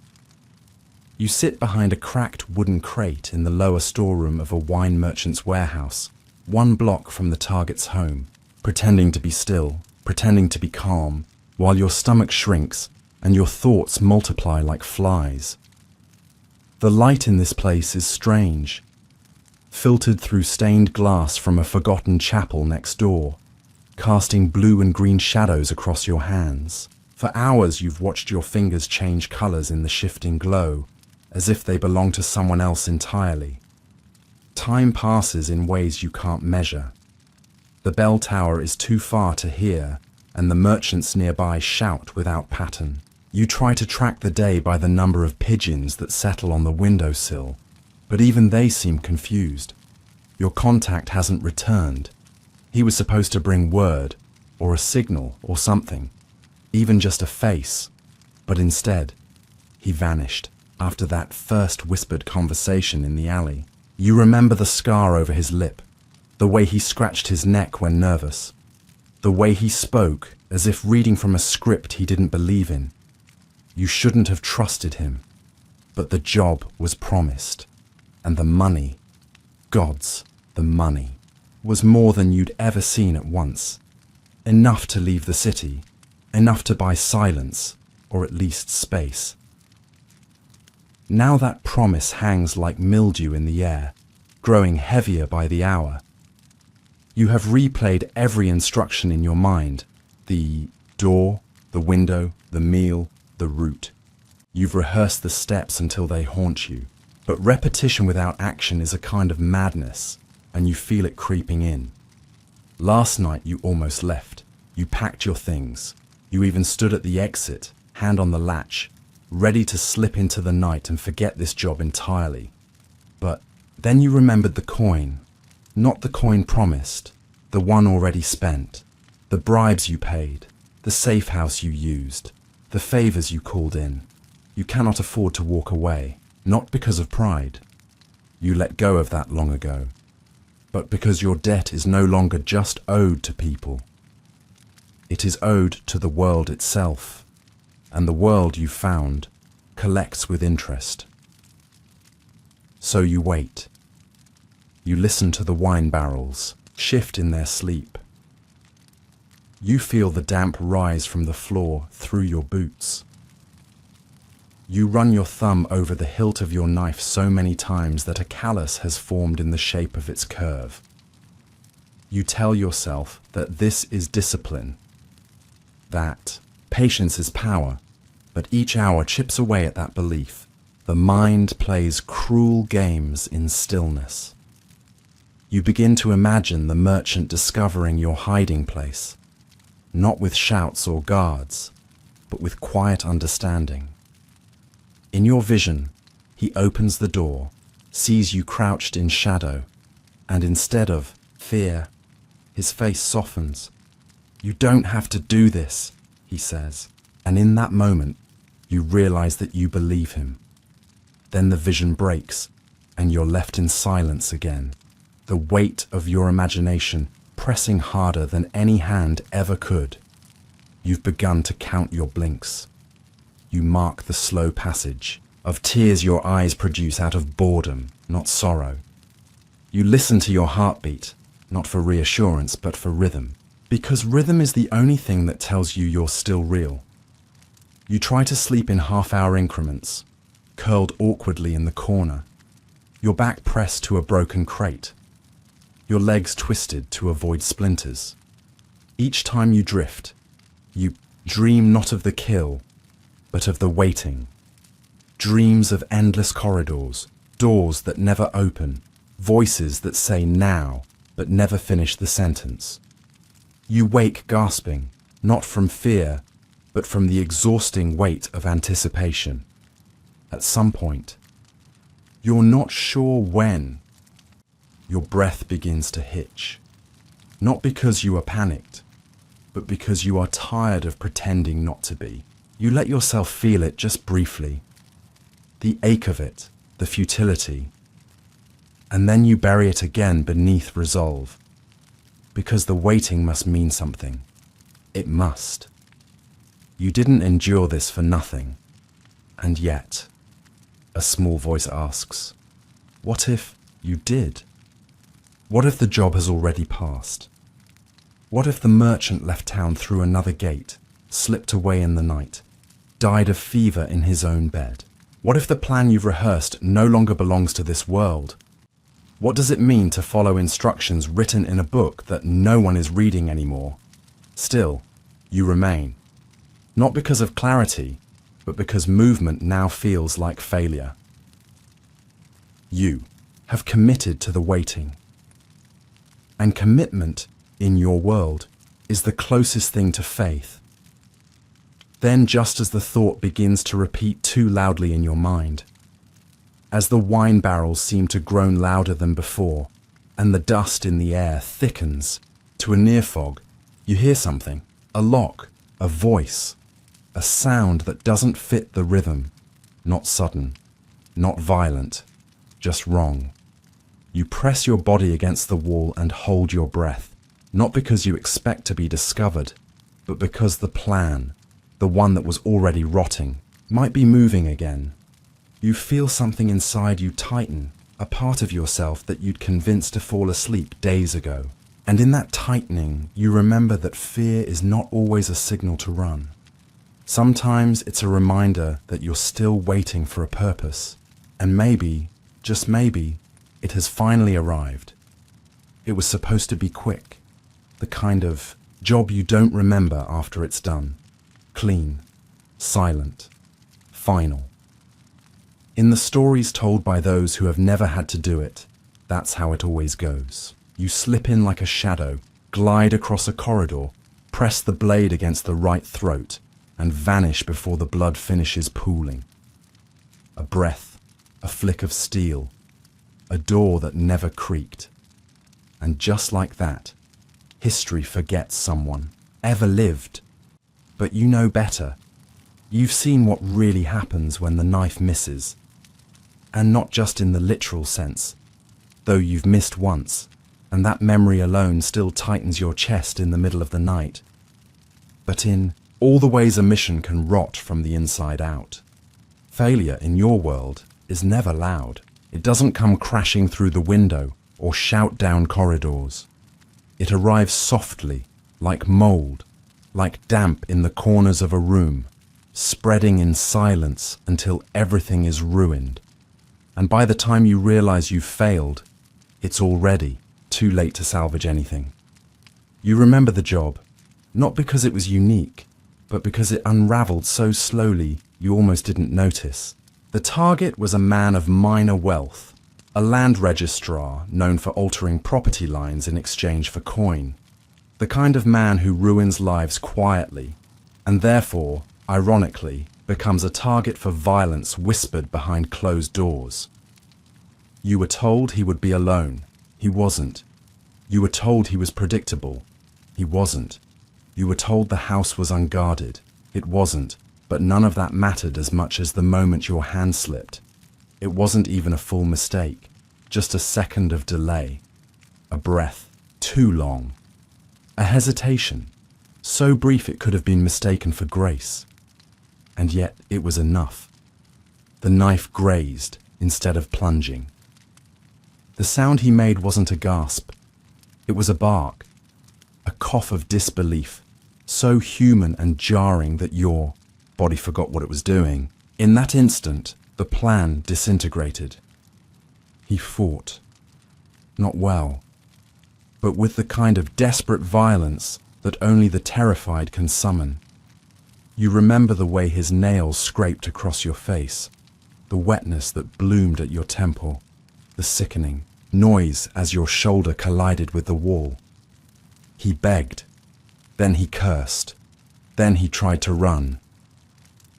You sit behind a cracked wooden crate in the lower storeroom of a wine merchant's warehouse, 1 block from the target's home, pretending to be still, pretending to be calm, while your stomach shrinks and your thoughts multiply like flies. The light in this place is strange, filtered through stained glass from a forgotten chapel next door, casting blue and green shadows across your hands. For hours you've watched your fingers change colours in the shifting glow, as if they belong to someone else entirely. Time passes in ways you can't measure. The bell tower is too far to hear, and the merchants nearby shout without pattern. You try to track the day by the number of pigeons that settle on the windowsill, but even they seem confused. Your contact hasn't returned. He was supposed to bring word, or a signal, or something, even just a face, but instead, he vanished after that first whispered conversation in the alley. You remember the scar over his lip, the way he scratched his neck when nervous, the way he spoke as if reading from a script he didn't believe in. You shouldn't have trusted him, but the job was promised, and the money, gods, the money, was more than you'd ever seen at once. Enough to leave the city, enough to buy silence, or at least space. Now that promise hangs like mildew in the air, growing heavier by the hour. You have replayed every instruction in your mind, the door, the window, the meal, the route. You've rehearsed the steps until they haunt you. But repetition without action is a kind of madness, and you feel it creeping in. Last night you almost left. You packed your things. You even stood at the exit, hand on the latch, ready to slip into the night and forget this job entirely. But then you remembered the coin. Not the coin promised, the one already spent. The bribes you paid, the safe house you used, the favors you called in. You cannot afford to walk away, not because of pride. You let go of that long ago, but because your debt is no longer just owed to people. It is owed to the world itself, and the world you found collects with interest. So you wait. You listen to the wine barrels shift in their sleep. You feel the damp rise from the floor through your boots. You run your thumb over the hilt of your knife so many times that a callus has formed in the shape of its curve. You tell yourself that this is discipline, that patience is power, but each hour chips away at that belief. The mind plays cruel games in stillness. You begin to imagine the merchant discovering your hiding place, not with shouts or guards, but with quiet understanding. In your vision, he opens the door, sees you crouched in shadow, and instead of fear, his face softens. "You don't have to do this," he says, and in that moment, you realize that you believe him. Then the vision breaks, and you're left in silence again, the weight of your imagination pressing harder than any hand ever could. You've begun to count your blinks. You mark the slow passage of tears your eyes produce out of boredom, not sorrow. You listen to your heartbeat, not for reassurance, but for rhythm, because rhythm is the only thing that tells you you're still real. You try to sleep in half-hour increments, curled awkwardly in the corner, your back pressed to a broken crate, your legs twisted to avoid splinters. Each time you drift, you dream not of the kill, but of the waiting. Dreams of endless corridors, doors that never open, voices that say now, but never finish the sentence. You wake gasping, not from fear, but from the exhausting weight of anticipation. At some point, You're not sure when. Your breath begins to hitch. Not because you are panicked, but because you are tired of pretending not to be. You let yourself feel it just briefly. The ache of it, the futility. And then you bury it again beneath resolve. Because the waiting must mean something. It must. You didn't endure this for nothing. And yet, a small voice asks, what if you did? What if the job has already passed? What if the merchant left town through another gate, slipped away in the night, died of fever in his own bed? What if the plan you've rehearsed no longer belongs to this world? What does it mean to follow instructions written in a book that no one is reading anymore? Still, you remain. Not because of clarity, but because movement now feels like failure. You have committed to the waiting. And commitment, in your world, is the closest thing to faith. Then, just as the thought begins to repeat too loudly in your mind, as the wine barrels seem to groan louder than before, and the dust in the air thickens to a near fog, you hear something, a lock, a voice, a sound that doesn't fit the rhythm, not sudden, not violent, just wrong. You press your body against the wall and hold your breath, not because you expect to be discovered, but because the plan, the one that was already rotting, might be moving again. You feel something inside you tighten, a part of yourself that you'd convinced to fall asleep days ago. And in that tightening, you remember that fear is not always a signal to run. Sometimes it's a reminder that you're still waiting for a purpose, and maybe, just maybe, it has finally arrived. It was supposed to be quick, the kind of job you don't remember after it's done. Clean, silent, final. In the stories told by those who have never had to do it, that's how it always goes. You slip in like a shadow, glide across a corridor, press the blade against the right throat, and vanish before the blood finishes pooling. A breath, a flick of steel, a door that never creaked. And just like that, history forgets someone, ever lived. But you know better. You've seen what really happens when the knife misses. And not just in the literal sense, though you've missed once, and that memory alone still tightens your chest in the middle of the night, but in all the ways a mission can rot from the inside out. Failure in your world is never loud. It doesn't come crashing through the window or shout down corridors. It arrives softly, like mold, like damp in the corners of a room, spreading in silence until everything is ruined. And by the time you realize you've failed, it's already too late to salvage anything. You remember the job, not because it was unique, but because it unraveled so slowly you almost didn't notice. The target was a man of minor wealth, a land registrar known for altering property lines in exchange for coin. The kind of man who ruins lives quietly, and therefore, ironically, becomes a target for violence whispered behind closed doors. You were told he would be alone. He wasn't. You were told he was predictable. He wasn't. You were told the house was unguarded. It wasn't. But none of that mattered as much as the moment your hand slipped. It wasn't even a full mistake, just a second of delay. A breath, too long. A hesitation, so brief it could have been mistaken for grace. And yet it was enough. The knife grazed instead of plunging. The sound he made wasn't a gasp. It was a bark, a cough of disbelief, so human and jarring that your body forgot what it was doing. In that instant, the plan disintegrated. He fought. Not well, but with the kind of desperate violence that only the terrified can summon. You remember the way his nails scraped across your face, the wetness that bloomed at your temple, the sickening noise as your shoulder collided with the wall. He begged, then he cursed, then he tried to run.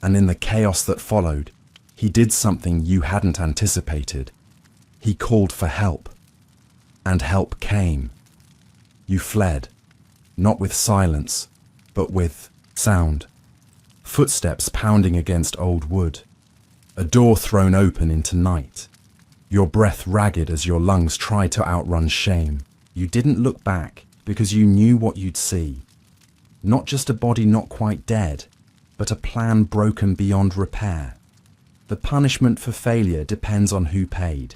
And in the chaos that followed, He did something you hadn't anticipated. He called for help. And help came. You fled, not with silence, but with sound. Footsteps pounding against old wood. A door thrown open into night. Your breath ragged as your lungs tried to outrun shame. You didn't look back because you knew what you'd see. Not just a body not quite dead, but a plan broken beyond repair. The punishment for failure depends on who paid.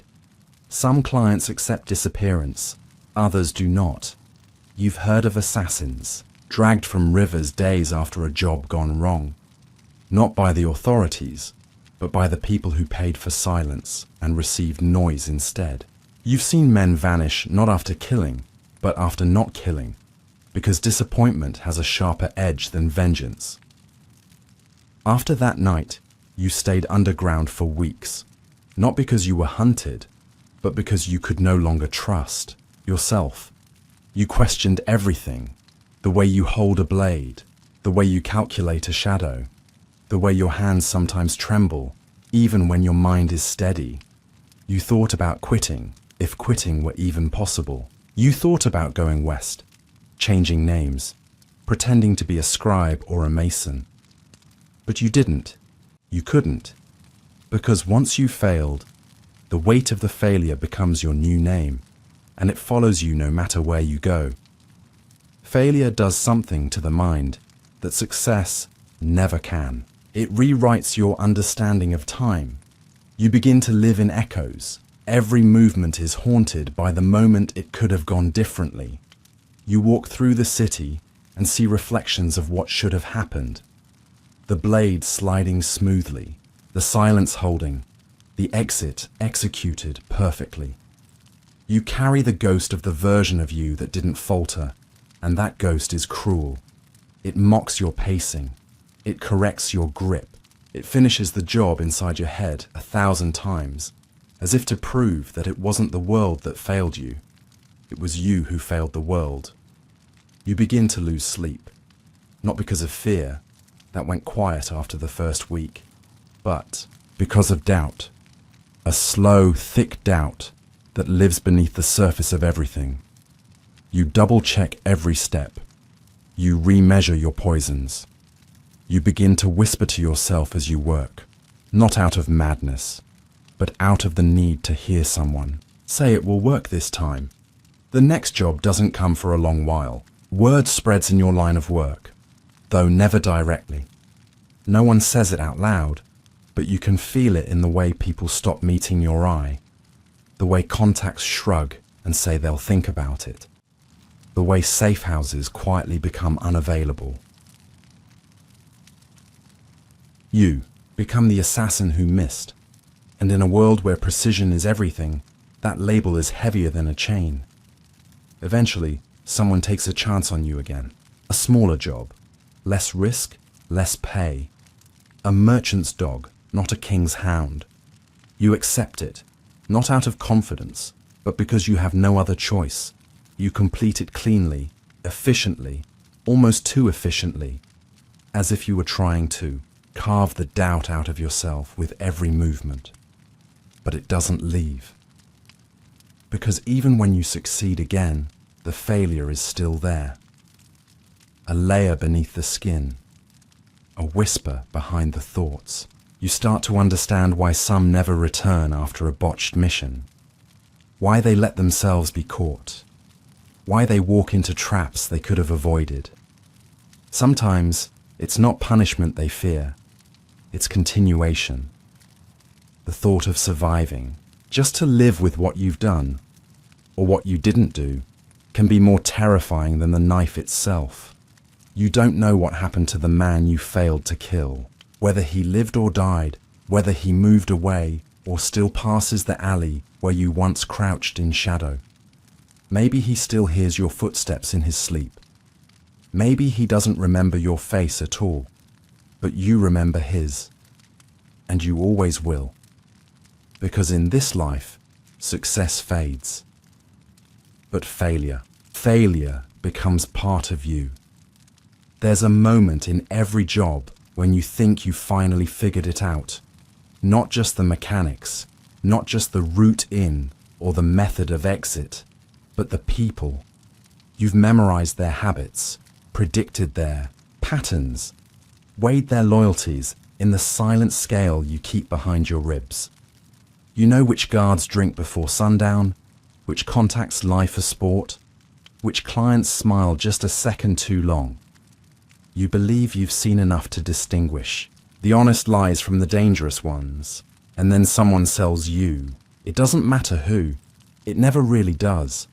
Some clients accept disappearance, others do not. You've heard of assassins, dragged from rivers days after a job gone wrong. Not by the authorities, but by the people who paid for silence and received noise instead. You've seen men vanish not after killing, but after not killing, because disappointment has a sharper edge than vengeance. After that night, you stayed underground for weeks, not because you were hunted, but because you could no longer trust yourself. You questioned everything, the way you hold a blade, the way you calculate a shadow, the way your hands sometimes tremble, even when your mind is steady. You thought about quitting, if quitting were even possible. You thought about going west, changing names, pretending to be a scribe or a mason. But you didn't. You couldn't. Because once you failed, the weight of the failure becomes your new name, and it follows you no matter where you go. Failure does something to the mind that success never can. It rewrites your understanding of time. You begin to live in echoes. Every movement is haunted by the moment it could have gone differently. You walk through the city and see reflections of what should have happened. The blade sliding smoothly, the silence holding, the exit executed perfectly. You carry the ghost of the version of you that didn't falter, and that ghost is cruel. It mocks your pacing. It corrects your grip. It finishes the job inside your head 1,000 times, as if to prove that it wasn't the world that failed you. It was you who failed the world. You begin to lose sleep, not because of fear, that went quiet after the first week, but because of doubt. A slow, thick doubt that lives beneath the surface of everything. You double-check every step. You remeasure your poisons. You begin to whisper to yourself as you work, not out of madness, but out of the need to hear someone say it will work this time. The next job doesn't come for a long while. Word spreads in your line of work, though never directly. No one says it out loud, but you can feel it in the way people stop meeting your eye, the way contacts shrug and say they'll think about it, the way safe houses quietly become unavailable. You become the assassin who missed, and in a world where precision is everything, that label is heavier than a chain. Eventually, someone takes a chance on you again. A smaller job, less risk, less pay. A merchant's dog, not a king's hound. You accept it, not out of confidence, but because you have no other choice. You complete it cleanly, efficiently, almost too efficiently, as if you were trying to carve the doubt out of yourself with every movement. But it doesn't leave. Because even when you succeed again, the failure is still there. A layer beneath the skin, a whisper behind the thoughts. You start to understand why some never return after a botched mission, why they let themselves be caught, why they walk into traps they could have avoided. Sometimes it's not punishment they fear, it's continuation. The thought of surviving, just to live with what you've done, or what you didn't do, can be more terrifying than the knife itself. You don't know what happened to the man you failed to kill, whether he lived or died, whether he moved away or still passes the alley where you once crouched in shadow. Maybe he still hears your footsteps in his sleep. Maybe he doesn't remember your face at all, but you remember his. And you always will. Because in this life, success fades. But failure becomes part of you. There's a moment in every job when you think you finally figured it out, Not just the mechanics, not just the route in or the method of exit, but the people. You've memorized their habits, predicted their patterns, weighed their loyalties in the silent scale you keep behind your ribs. You know which guards drink before sundown, which contacts lie for sport, which clients smile just a second too long. You believe you've seen enough to distinguish the honest lies from the dangerous ones, and then someone sells you. It doesn't matter who. It never really does.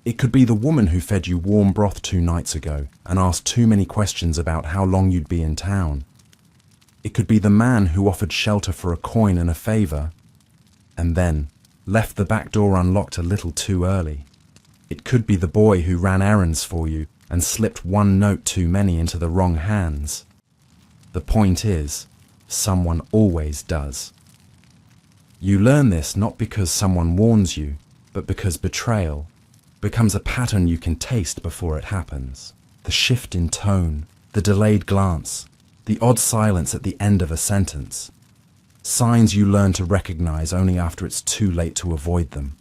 It could be the woman who fed you warm broth 2 nights ago and asked too many questions about how long you'd be in town. It could be the man who offered shelter for a coin and a favor, and then left the back door unlocked a little too early. It could be the boy who ran errands for you and slipped 1 note too many into the wrong hands. The point is, someone always does. You learn this not because someone warns you, but because betrayal becomes a pattern you can taste before it happens. The shift in tone, the delayed glance, the odd silence at the end of a sentence. Signs you learn to recognize only after it's too late to avoid them.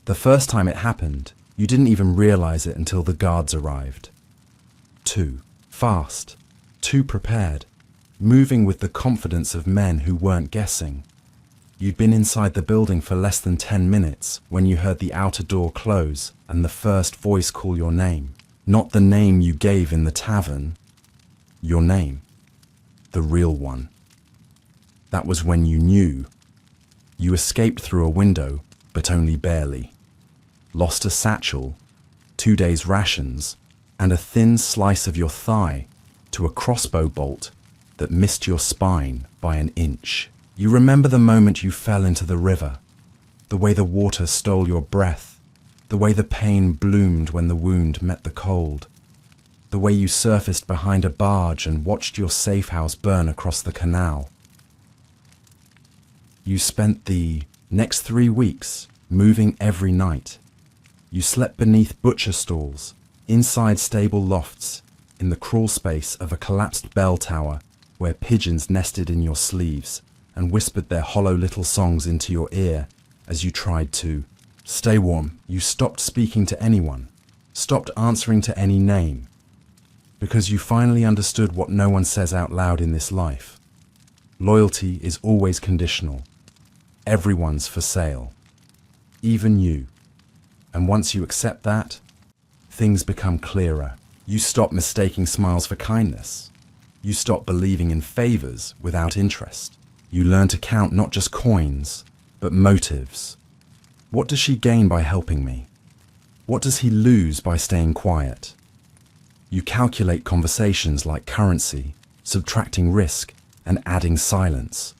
The first time it happened, you didn't even realize it until the guards arrived. Too fast, too prepared, moving with the confidence of men who weren't guessing. You'd been inside the building for less than 10 minutes when you heard the outer door close and the first voice call your name. Not the name you gave in the tavern, your name, the real one. That was when you knew. You escaped through a window, but only barely. Lost a satchel, 2 days' rations, and a thin slice of your thigh to a crossbow bolt that missed your spine by an inch. You remember the moment you fell into the river, the way the water stole your breath, the way the pain bloomed when the wound met the cold, the way you surfaced behind a barge and watched your safe house burn across the canal. You spent the next 3 weeks moving every night. You slept beneath butcher stalls, inside stable lofts, in the crawl space of a collapsed bell tower where pigeons nested in your sleeves and whispered their hollow little songs into your ear as you tried to stay warm. You stopped speaking to anyone, stopped answering to any name, because you finally understood what no one says out loud in this life. Loyalty is always conditional. Everyone's for sale, even you. And once you accept that, things become clearer. You stop mistaking smiles for kindness. You stop believing in favors without interest. You learn to count not just coins, but motives. What does she gain by helping me? What does he lose by staying quiet? You calculate conversations like currency, subtracting risk, and adding silence.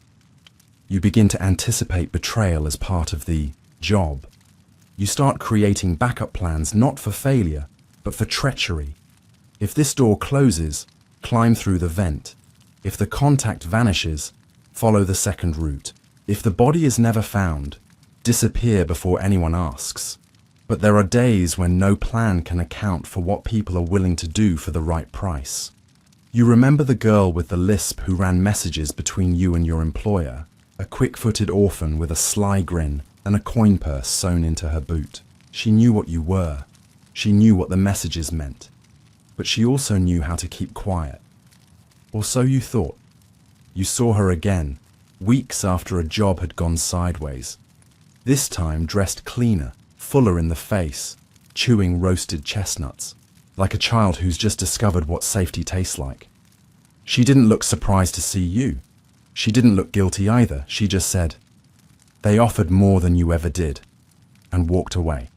You begin to anticipate betrayal as part of the job. You start creating backup plans not for failure, but for treachery. If this door closes, climb through the vent. If the contact vanishes, follow the second route. If the body is never found, disappear before anyone asks. But there are days when no plan can account for what people are willing to do for the right price. You remember the girl with the lisp who ran messages between you and your employer, a quick-footed orphan with a sly grin and a coin purse sewn into her boot. She knew what you were. She knew what the messages meant. But she also knew how to keep quiet. Or so you thought. You saw her again, weeks after a job had gone sideways. This time dressed cleaner, fuller in the face, chewing roasted chestnuts, like a child who's just discovered what safety tastes like. She didn't look surprised to see you. She didn't look guilty either. She just said, "They offered more than you ever did," and walked away.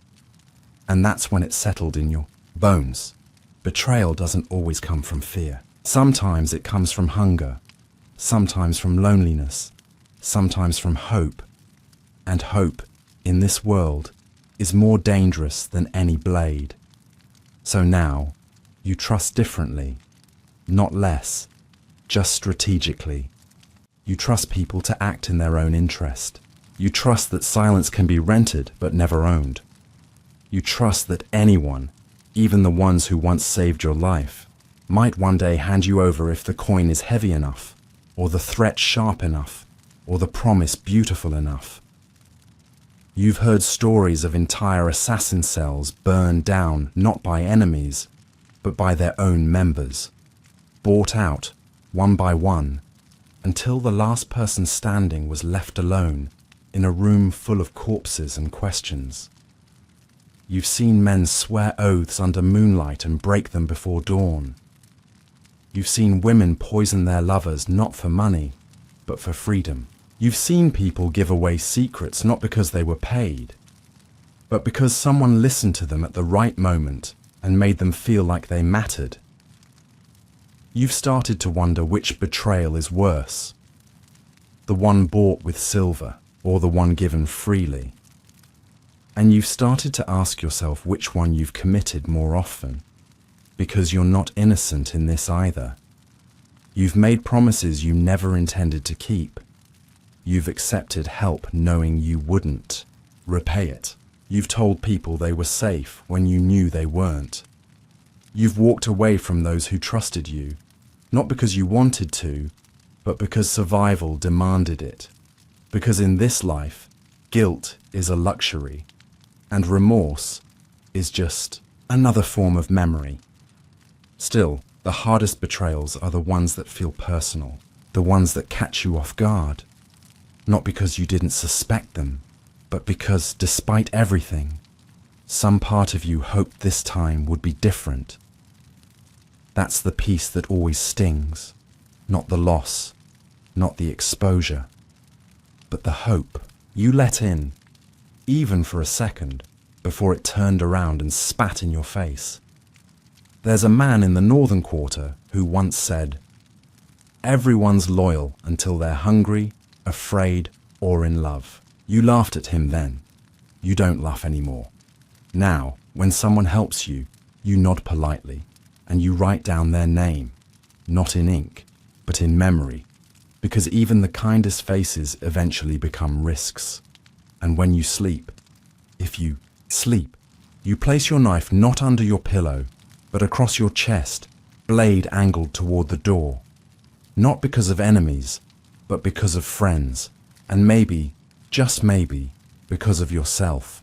And that's when it settled in your bones. Betrayal doesn't always come from fear. Sometimes it comes from hunger, sometimes from loneliness, sometimes from hope. And hope, in this world, is more dangerous than any blade. So now, you trust differently, not less, just strategically. You trust people to act in their own interest. You trust that silence can be rented but never owned. You trust that anyone, even the ones who once saved your life, might one day hand you over if the coin is heavy enough, or the threat sharp enough, or the promise beautiful enough. You've heard stories of entire assassin cells burned down not by enemies, but by their own members, bought out, one by one, until the last person standing was left alone in a room full of corpses and questions. You've seen men swear oaths under moonlight and break them before dawn. You've seen women poison their lovers not for money, but for freedom. You've seen people give away secrets not because they were paid, but because someone listened to them at the right moment and made them feel like they mattered. You've started to wonder which betrayal is worse, the one bought with silver or the one given freely. And you've started to ask yourself which one you've committed more often, because you're not innocent in this either. You've made promises you never intended to keep. You've accepted help knowing you wouldn't repay it. You've told people they were safe when you knew they weren't. You've walked away from those who trusted you, not because you wanted to, but because survival demanded it. Because in this life, guilt is a luxury, and remorse is just another form of memory. Still, the hardest betrayals are the ones that feel personal, the ones that catch you off guard. Not because you didn't suspect them, but because, despite everything, some part of you hoped this time would be different. That's the piece that always stings, not the loss, not the exposure, but the hope you let in, even for a second, before it turned around and spat in your face. There's a man in the Northern Quarter who once said, "Everyone's loyal until they're hungry, afraid, or in love." You laughed at him then. You don't laugh anymore. Now, when someone helps you, you nod politely, and you write down their name, not in ink, but in memory, because even the kindest faces eventually become risks. And when you sleep, if you sleep, you place your knife not under your pillow, but across your chest, blade angled toward the door. Not because of enemies, but because of friends, and maybe, just maybe, because of yourself.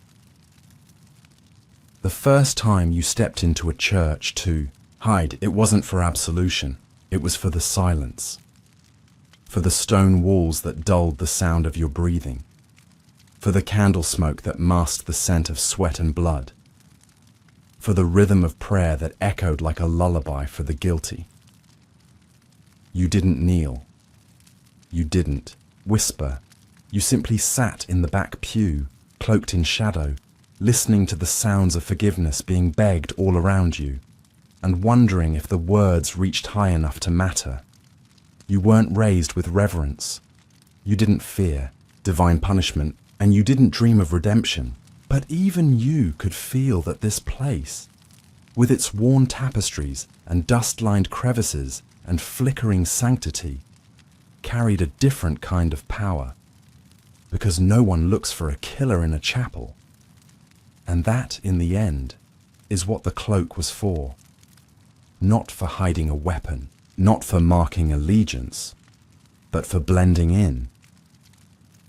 The first time you stepped into a church to hide, it wasn't for absolution, it was for the silence. For the stone walls that dulled the sound of your breathing. For the candle smoke that masked the scent of sweat and blood. For the rhythm of prayer that echoed like a lullaby for the guilty. You didn't kneel. You didn't whisper. You simply sat in the back pew, cloaked in shadow, listening to the sounds of forgiveness being begged all around you, and wondering if the words reached high enough to matter. You weren't raised with reverence. You didn't fear divine punishment, and you didn't dream of redemption. But even you could feel that this place, with its worn tapestries and dust-lined crevices and flickering sanctity, carried a different kind of power, because no one looks for a killer in a chapel. And that, in the end, is what the cloak was for. Not for hiding a weapon, not for marking allegiance, but for blending in.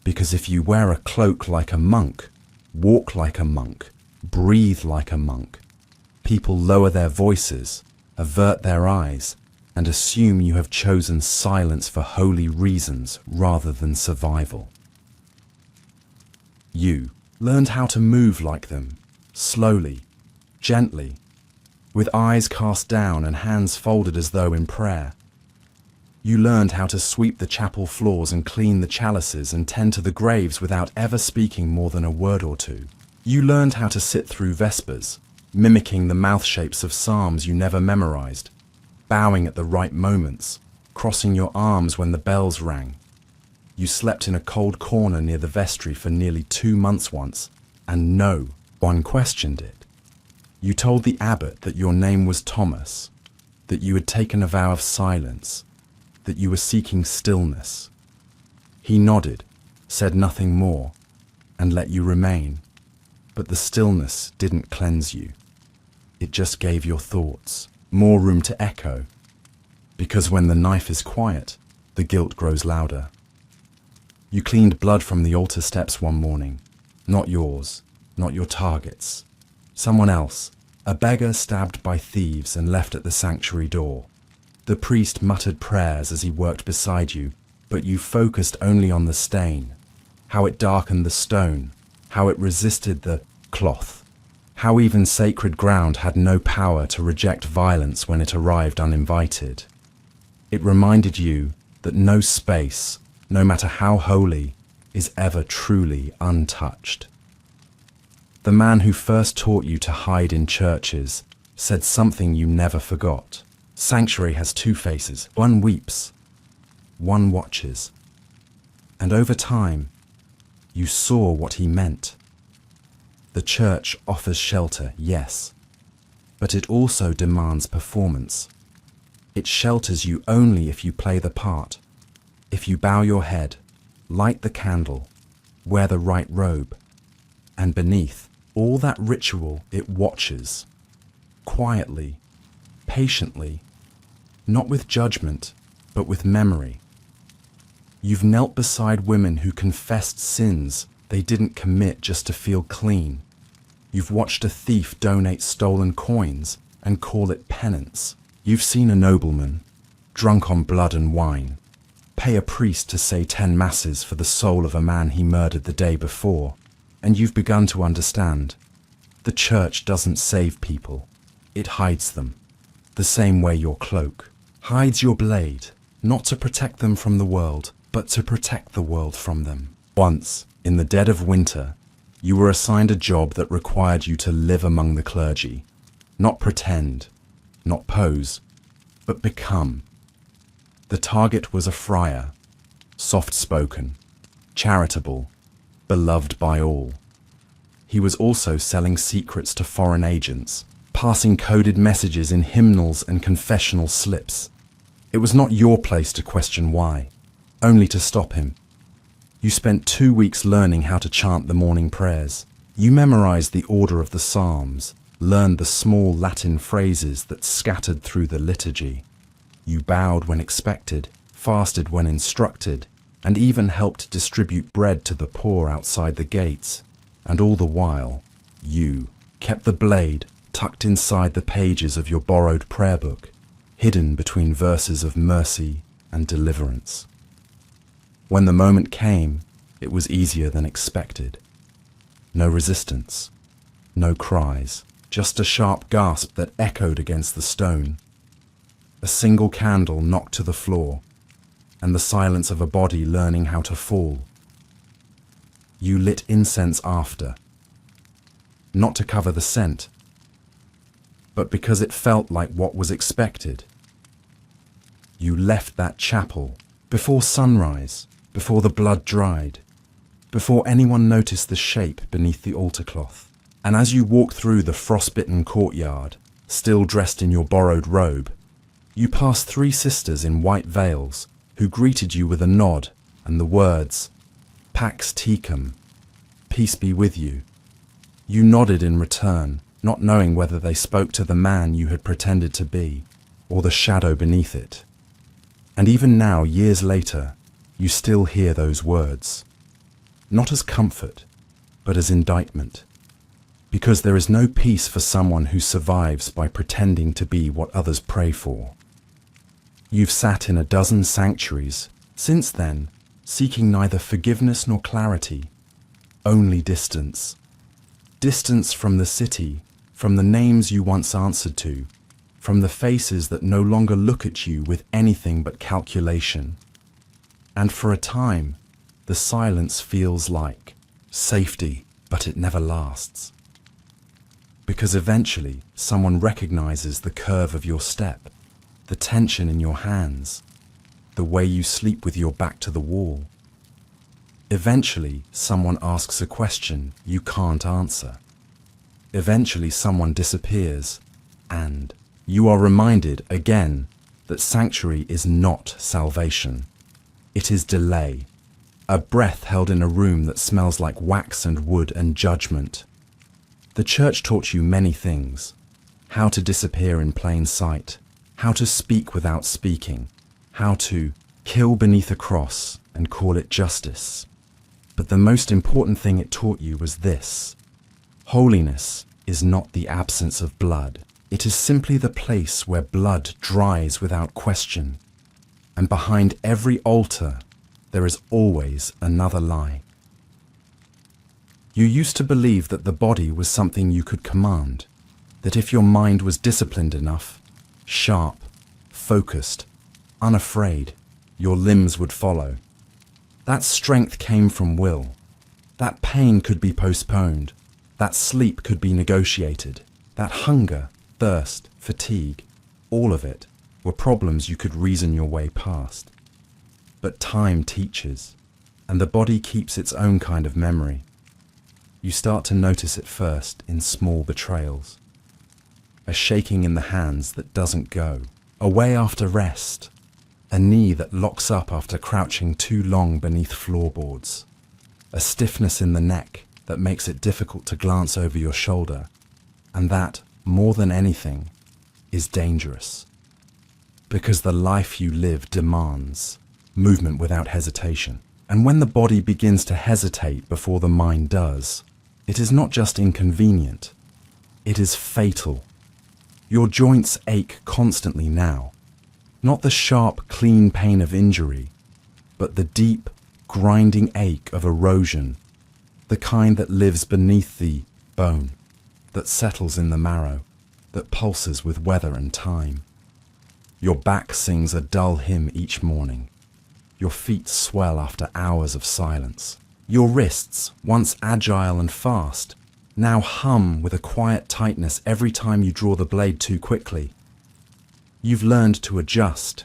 Because if you wear a cloak like a monk, walk like a monk, breathe like a monk, people lower their voices, avert their eyes, and assume you have chosen silence for holy reasons rather than survival. You learned how to move like them, slowly, gently, with eyes cast down and hands folded as though in prayer. You learned how to sweep the chapel floors and clean the chalices and tend to the graves without ever speaking more than a word or two. You learned how to sit through Vespers, mimicking the mouth shapes of psalms you never memorized, bowing at the right moments, crossing your arms when the bells rang. You slept in a cold corner near the vestry for nearly 2 months once, and no one questioned it. You told the abbot that your name was Thomas, that you had taken a vow of silence, that you were seeking stillness. He nodded, said nothing more, and let you remain. But the stillness didn't cleanse you. It just gave your thoughts more room to echo. Because when the knife is quiet, the guilt grows louder. You cleaned blood from the altar steps one morning. Not yours, not your target's. Someone else, a beggar stabbed by thieves and left at the sanctuary door. The priest muttered prayers as he worked beside you, but you focused only on the stain, how it darkened the stone, how it resisted the cloth, how even sacred ground had no power to reject violence when it arrived uninvited. It reminded you that no space, no matter how holy, is ever truly untouched. The man who first taught you to hide in churches said something you never forgot. Sanctuary has two faces. One weeps, one watches. And over time, you saw what he meant. The church offers shelter, yes, but it also demands performance. It shelters you only if you play the part, if you bow your head, light the candle, wear the right robe, and beneath all that ritual it watches, quietly, patiently, not with judgment, but with memory. You've knelt beside women who confessed sins they didn't commit just to feel clean. You've watched a thief donate stolen coins and call it penance. You've seen a nobleman, drunk on blood and wine, pay a priest to say 10 masses for the soul of a man he murdered the day before, and you've begun to understand. The church doesn't save people, it hides them, the same way your cloak hides your blade, not to protect them from the world, but to protect the world from them. Once, in the dead of winter, you were assigned a job that required you to live among the clergy, not pretend, not pose, but become. The target was a friar, soft-spoken, charitable, beloved by all. He was also selling secrets to foreign agents, passing coded messages in hymnals and confessional slips. It was not your place to question why, only to stop him. You spent 2 weeks learning how to chant the morning prayers. You memorized the order of the Psalms, learned the small Latin phrases that scattered through the liturgy. You bowed when expected, fasted when instructed, and even helped distribute bread to the poor outside the gates. And all the while, you kept the blade tucked inside the pages of your borrowed prayer book, hidden between verses of mercy and deliverance. When the moment came, it was easier than expected. No resistance, no cries, just a sharp gasp that echoed against the stone. A single candle knocked to the floor, and the silence of a body learning how to fall. You lit incense after, not to cover the scent, but because it felt like what was expected. You left that chapel before sunrise, before the blood dried, before anyone noticed the shape beneath the altar cloth. And as you walked through the frostbitten courtyard, still dressed in your borrowed robe, you passed 3 sisters in white veils who greeted you with a nod and the words, "Pax tecum," peace be with you. You nodded in return, not knowing whether they spoke to the man you had pretended to be, or the shadow beneath it. And even now, years later, you still hear those words, not as comfort, but as indictment. Because there is no peace for someone who survives by pretending to be what others pray for. You've sat in a dozen sanctuaries since then, seeking neither forgiveness nor clarity, only distance. Distance from the city, from the names you once answered to, from the faces that no longer look at you with anything but calculation. And for a time, the silence feels like safety, but it never lasts. Because eventually, someone recognizes the curve of your step, the tension in your hands, the way you sleep with your back to the wall. Eventually, someone asks a question you can't answer. Eventually, someone disappears, and you are reminded again that sanctuary is not salvation. It is delay, a breath held in a room that smells like wax and wood and judgment. The church taught you many things: how to disappear in plain sight, how to speak without speaking, how to Kill beneath a cross and call it justice. But the most important thing it taught you was this: holiness is not the absence of blood. It is simply the place where blood dries without question. And behind every altar, there is always another lie. You used to believe that the body was something you could command, that if your mind was disciplined enough, sharp, focused, unafraid, your limbs would follow. That strength came from will. That pain could be postponed. That sleep could be negotiated. That hunger, thirst, fatigue, all of it were problems you could reason your way past. But time teaches, and the body keeps its own kind of memory. You start to notice it first in small betrayals. A shaking in the hands that doesn't go, a way after rest, a knee that locks up after crouching too long beneath floorboards, a stiffness in the neck that makes it difficult to glance over your shoulder, and that, more than anything, is dangerous. Because the life you live demands movement without hesitation. And when the body begins to hesitate before the mind does, it is not just inconvenient, it is fatal. Your joints ache constantly now, not the sharp, clean pain of injury, but the deep, grinding ache of erosion, the kind that lives beneath the bone, that settles in the marrow, that pulses with weather and time. Your back sings a dull hymn each morning. Your feet swell after hours of silence. Your wrists, once agile and fast, now hum with a quiet tightness every time you draw the blade too quickly. You've learned to adjust.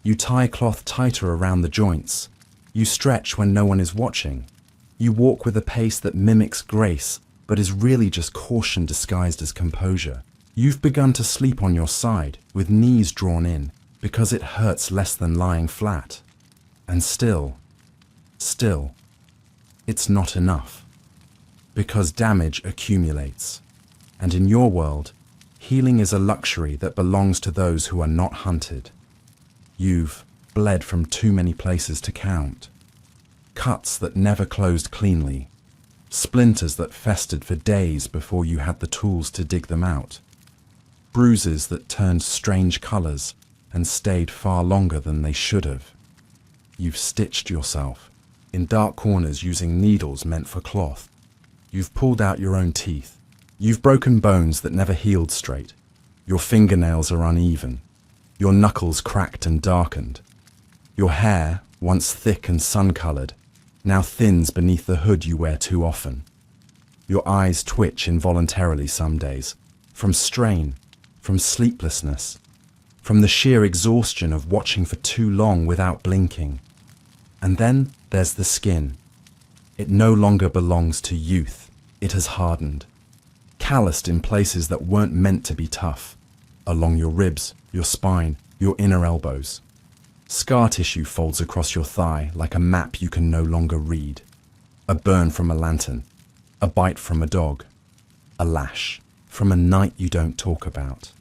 You tie cloth tighter around the joints. You stretch when no one is watching. You walk with a pace that mimics grace, but is really just caution disguised as composure. You've begun to sleep on your side, with knees drawn in, because it hurts less than lying flat. And still, it's not enough. Because damage accumulates. And in your world, healing is a luxury that belongs to those who are not hunted. You've bled from too many places to count. Cuts that never closed cleanly. Splinters that festered for days before you had the tools to dig them out. Bruises that turned strange colours and stayed far longer than they should have. You've stitched yourself in dark corners using needles meant for cloth. You've pulled out your own teeth. You've broken bones that never healed straight. Your fingernails are uneven. Your knuckles cracked and darkened. Your hair, once thick and sun-coloured, now thins beneath the hood you wear too often. Your eyes twitch involuntarily some days, from strain, from sleeplessness, from the sheer exhaustion of watching for too long without blinking. And then there's the skin. It no longer belongs to youth. It has hardened, calloused in places that weren't meant to be tough, along your ribs, your spine, your inner elbows. Scar tissue folds across your thigh like a map you can no longer read. A burn from a lantern, a bite from a dog, a lash from a night you don't talk about.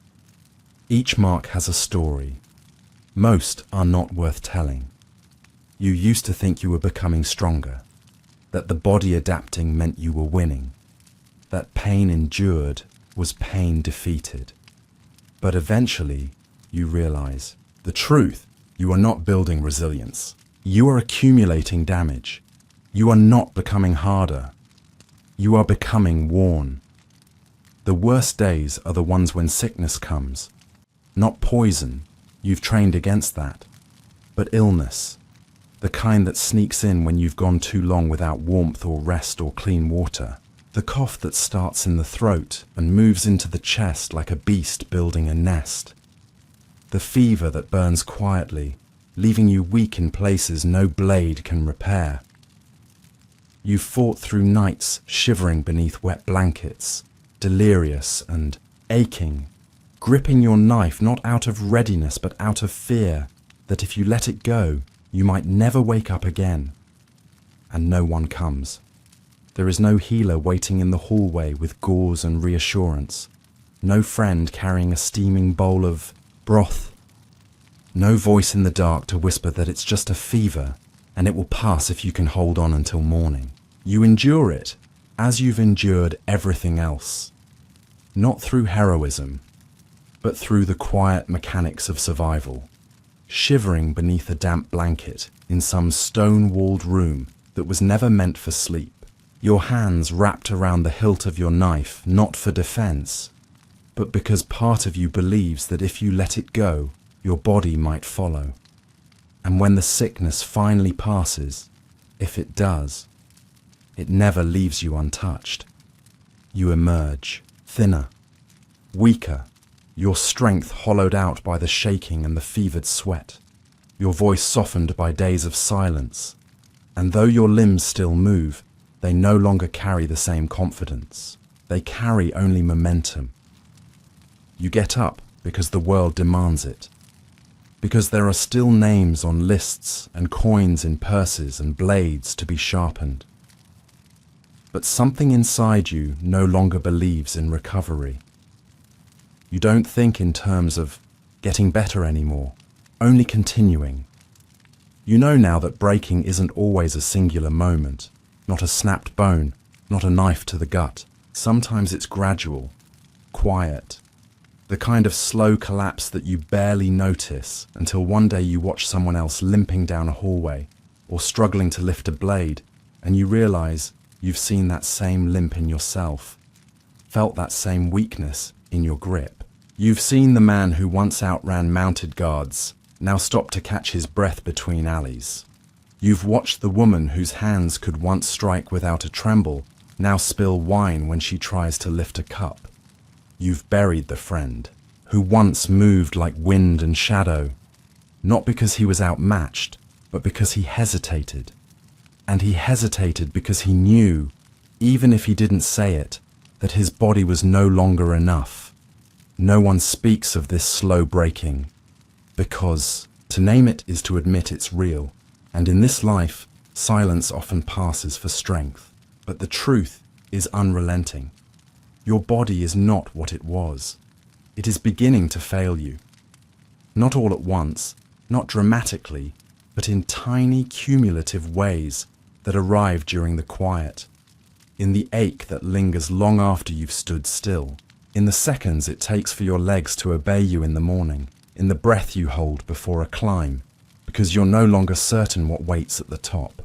Each mark has a story. Most are not worth telling. You used to think you were becoming stronger, that the body adapting meant you were winning, that pain endured was pain defeated. But eventually, you realize the truth. You are not building resilience. You are accumulating damage. You are not becoming harder. You are becoming worn. The worst days are the ones when sickness comes. Not poison, you've trained against that, but illness. The kind that sneaks in when you've gone too long without warmth or rest or clean water. The cough that starts in the throat and moves into the chest like a beast building a nest. The fever that burns quietly, leaving you weak in places no blade can repair. You've fought through nights shivering beneath wet blankets, delirious and aching, gripping your knife not out of readiness but out of fear that if you let it go, you might never wake up again. And no one comes. There is no healer waiting in the hallway with gauze and reassurance. No friend carrying a steaming bowl of broth. No voice in the dark to whisper that it's just a fever and it will pass if you can hold on until morning. You endure it as you've endured everything else. Not through heroism, but through the quiet mechanics of survival. Shivering beneath a damp blanket in some stone-walled room that was never meant for sleep. Your hands wrapped around the hilt of your knife, not for defense, but because part of you believes that if you let it go, your body might follow. And when the sickness finally passes, if it does, it never leaves you untouched. You emerge, thinner, weaker, your strength hollowed out by the shaking and the fevered sweat, your voice softened by days of silence, and though your limbs still move, they no longer carry the same confidence. They carry only momentum. You get up because the world demands it, because there are still names on lists and coins in purses and blades to be sharpened. But something inside you no longer believes in recovery. You don't think in terms of getting better anymore, only continuing. You know now that breaking isn't always a singular moment, not a snapped bone, not a knife to the gut. Sometimes it's gradual, quiet, the kind of slow collapse that you barely notice until one day you watch someone else limping down a hallway or struggling to lift a blade, and you realize you've seen that same limp in yourself, felt that same weakness in your grip. You've seen the man who once outran mounted guards now stop to catch his breath between alleys. You've watched the woman whose hands could once strike without a tremble now spill wine when she tries to lift a cup. You've buried the friend who once moved like wind and shadow, not because he was outmatched, but because he hesitated. And he hesitated because he knew, even if he didn't say it, that his body was no longer enough. No one speaks of this slow breaking, because to name it is to admit it's real, and in this life, silence often passes for strength. But the truth is unrelenting. Your body is not what it was. It is beginning to fail you. Not all at once, not dramatically, but in tiny cumulative ways that arrive during the quiet, in the ache that lingers long after you've stood still, in the seconds it takes for your legs to obey you in the morning, in the breath you hold before a climb, because you're no longer certain what waits at the top.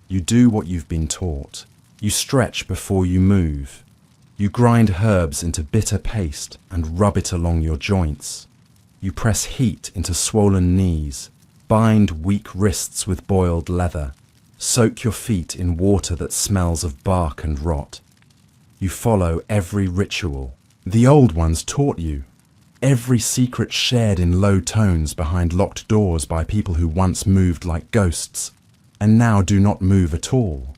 You do what you've been taught. You stretch before you move. You grind herbs into bitter paste and rub it along your joints. You press heat into swollen knees, bind weak wrists with boiled leather, soak your feet in water that smells of bark and rot. You follow every ritual the old ones taught you, every secret shared in low tones behind locked doors by people who once moved like ghosts and now do not move at all.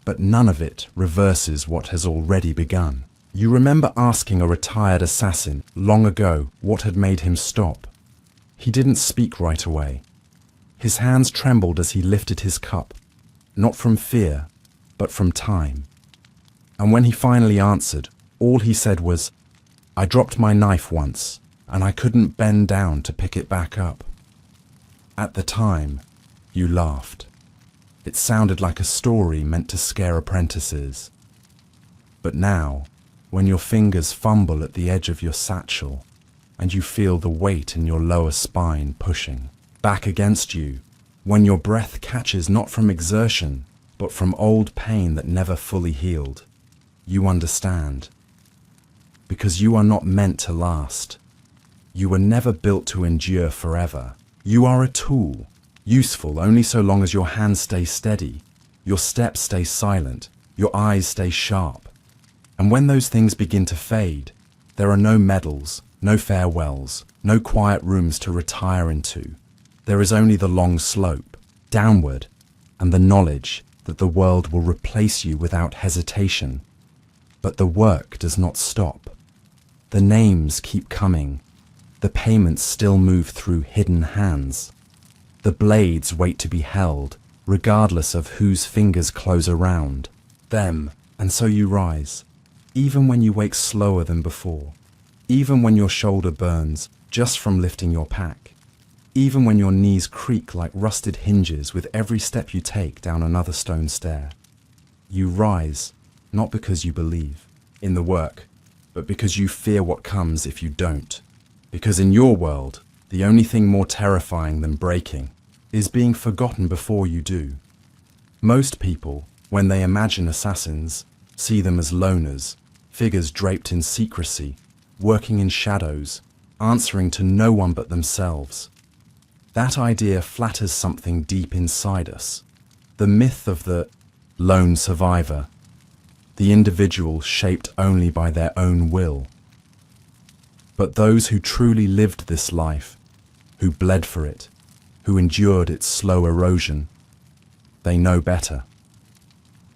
But none of it reverses what has already begun. You remember asking a retired assassin long ago what had made him stop. He didn't speak right away. His hands trembled as he lifted his cup, not from fear, but from time. And when he finally answered, all he said was, "I dropped my knife once, and I couldn't bend down to pick it back up." At the time, you laughed. It sounded like a story meant to scare apprentices. But now, when your fingers fumble at the edge of your satchel, and you feel the weight in your lower spine pushing back against you, when your breath catches not from exertion, but from old pain that never fully healed, you understand. Because you are not meant to last. You were never built to endure forever. You are a tool, useful only so long as your hands stay steady, your steps stay silent, your eyes stay sharp. And when those things begin to fade, there are no medals, no farewells, no quiet rooms to retire into. There is only the long slope, downward, and the knowledge that the world will replace you without hesitation. But the work does not stop. The names keep coming. The payments still move through hidden hands. The blades wait to be held, regardless of whose fingers close around them. And so you rise, even when you wake slower than before, even when your shoulder burns just from lifting your pack. Even when your knees creak like rusted hinges with every step you take down another stone stair. You rise, not because you believe in the work, but because you fear what comes if you don't. Because in your world, the only thing more terrifying than breaking is being forgotten before you do. Most people, when they imagine assassins, see them as loners, figures draped in secrecy, working in shadows, answering to no one but themselves. That idea flatters something deep inside us. The myth of the lone survivor, the individual shaped only by their own will. But those who truly lived this life, who bled for it, who endured its slow erosion, they know better.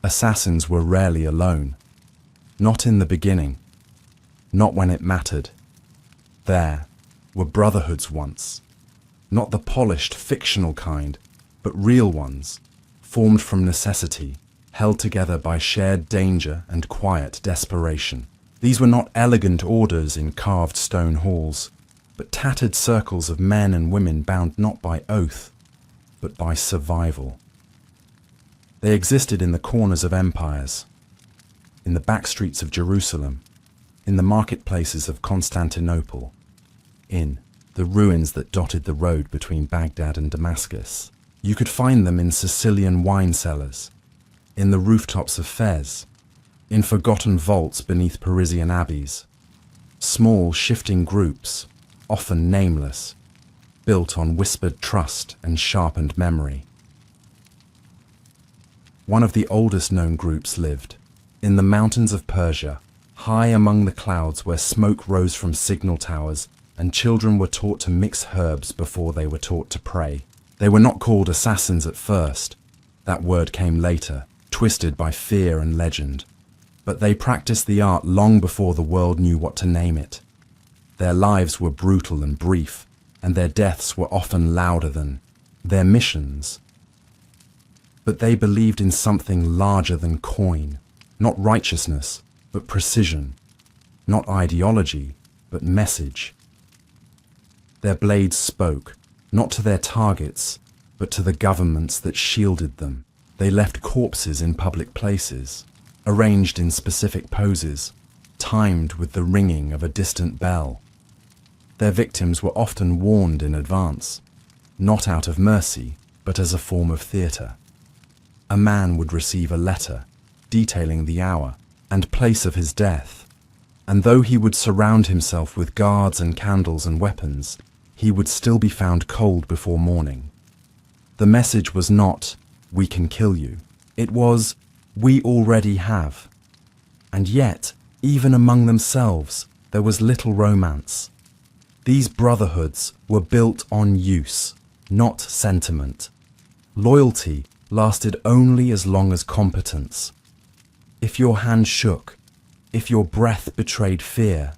Assassins were rarely alone. Not in the beginning. Not when it mattered. There were brotherhoods once. Not the polished, fictional kind, but real ones, formed from necessity, held together by shared danger and quiet desperation. These were not elegant orders in carved stone halls, but tattered circles of men and women bound not by oath, but by survival. They existed in the corners of empires, in the back streets of Jerusalem, in the marketplaces of Constantinople, in the ruins that dotted the road between Baghdad and Damascus. You could find them in Sicilian wine cellars, in the rooftops of Fez, in forgotten vaults beneath Parisian abbeys. Small, shifting groups, often nameless, built on whispered trust and sharpened memory. One of the oldest known groups lived in the mountains of Persia, high among the clouds where smoke rose from signal towers and children were taught to mix herbs before they were taught to pray. They were not called assassins at first. That word came later, twisted by fear and legend. But they practiced the art long before the world knew what to name it. Their lives were brutal and brief, and their deaths were often louder than their missions. But they believed in something larger than coin, not righteousness, but precision, not ideology, but message. Their blades spoke, not to their targets, but to the governments that shielded them. They left corpses in public places, arranged in specific poses, timed with the ringing of a distant bell. Their victims were often warned in advance, not out of mercy, but as a form of theatre. A man would receive a letter detailing the hour and place of his death, and though he would surround himself with guards and candles and weapons, he would still be found cold before morning. The message was not, "We can kill you." It was, "We already have." And yet, even among themselves, there was little romance. These brotherhoods were built on use, not sentiment. Loyalty lasted only as long as competence. If your hand shook, if your breath betrayed fear,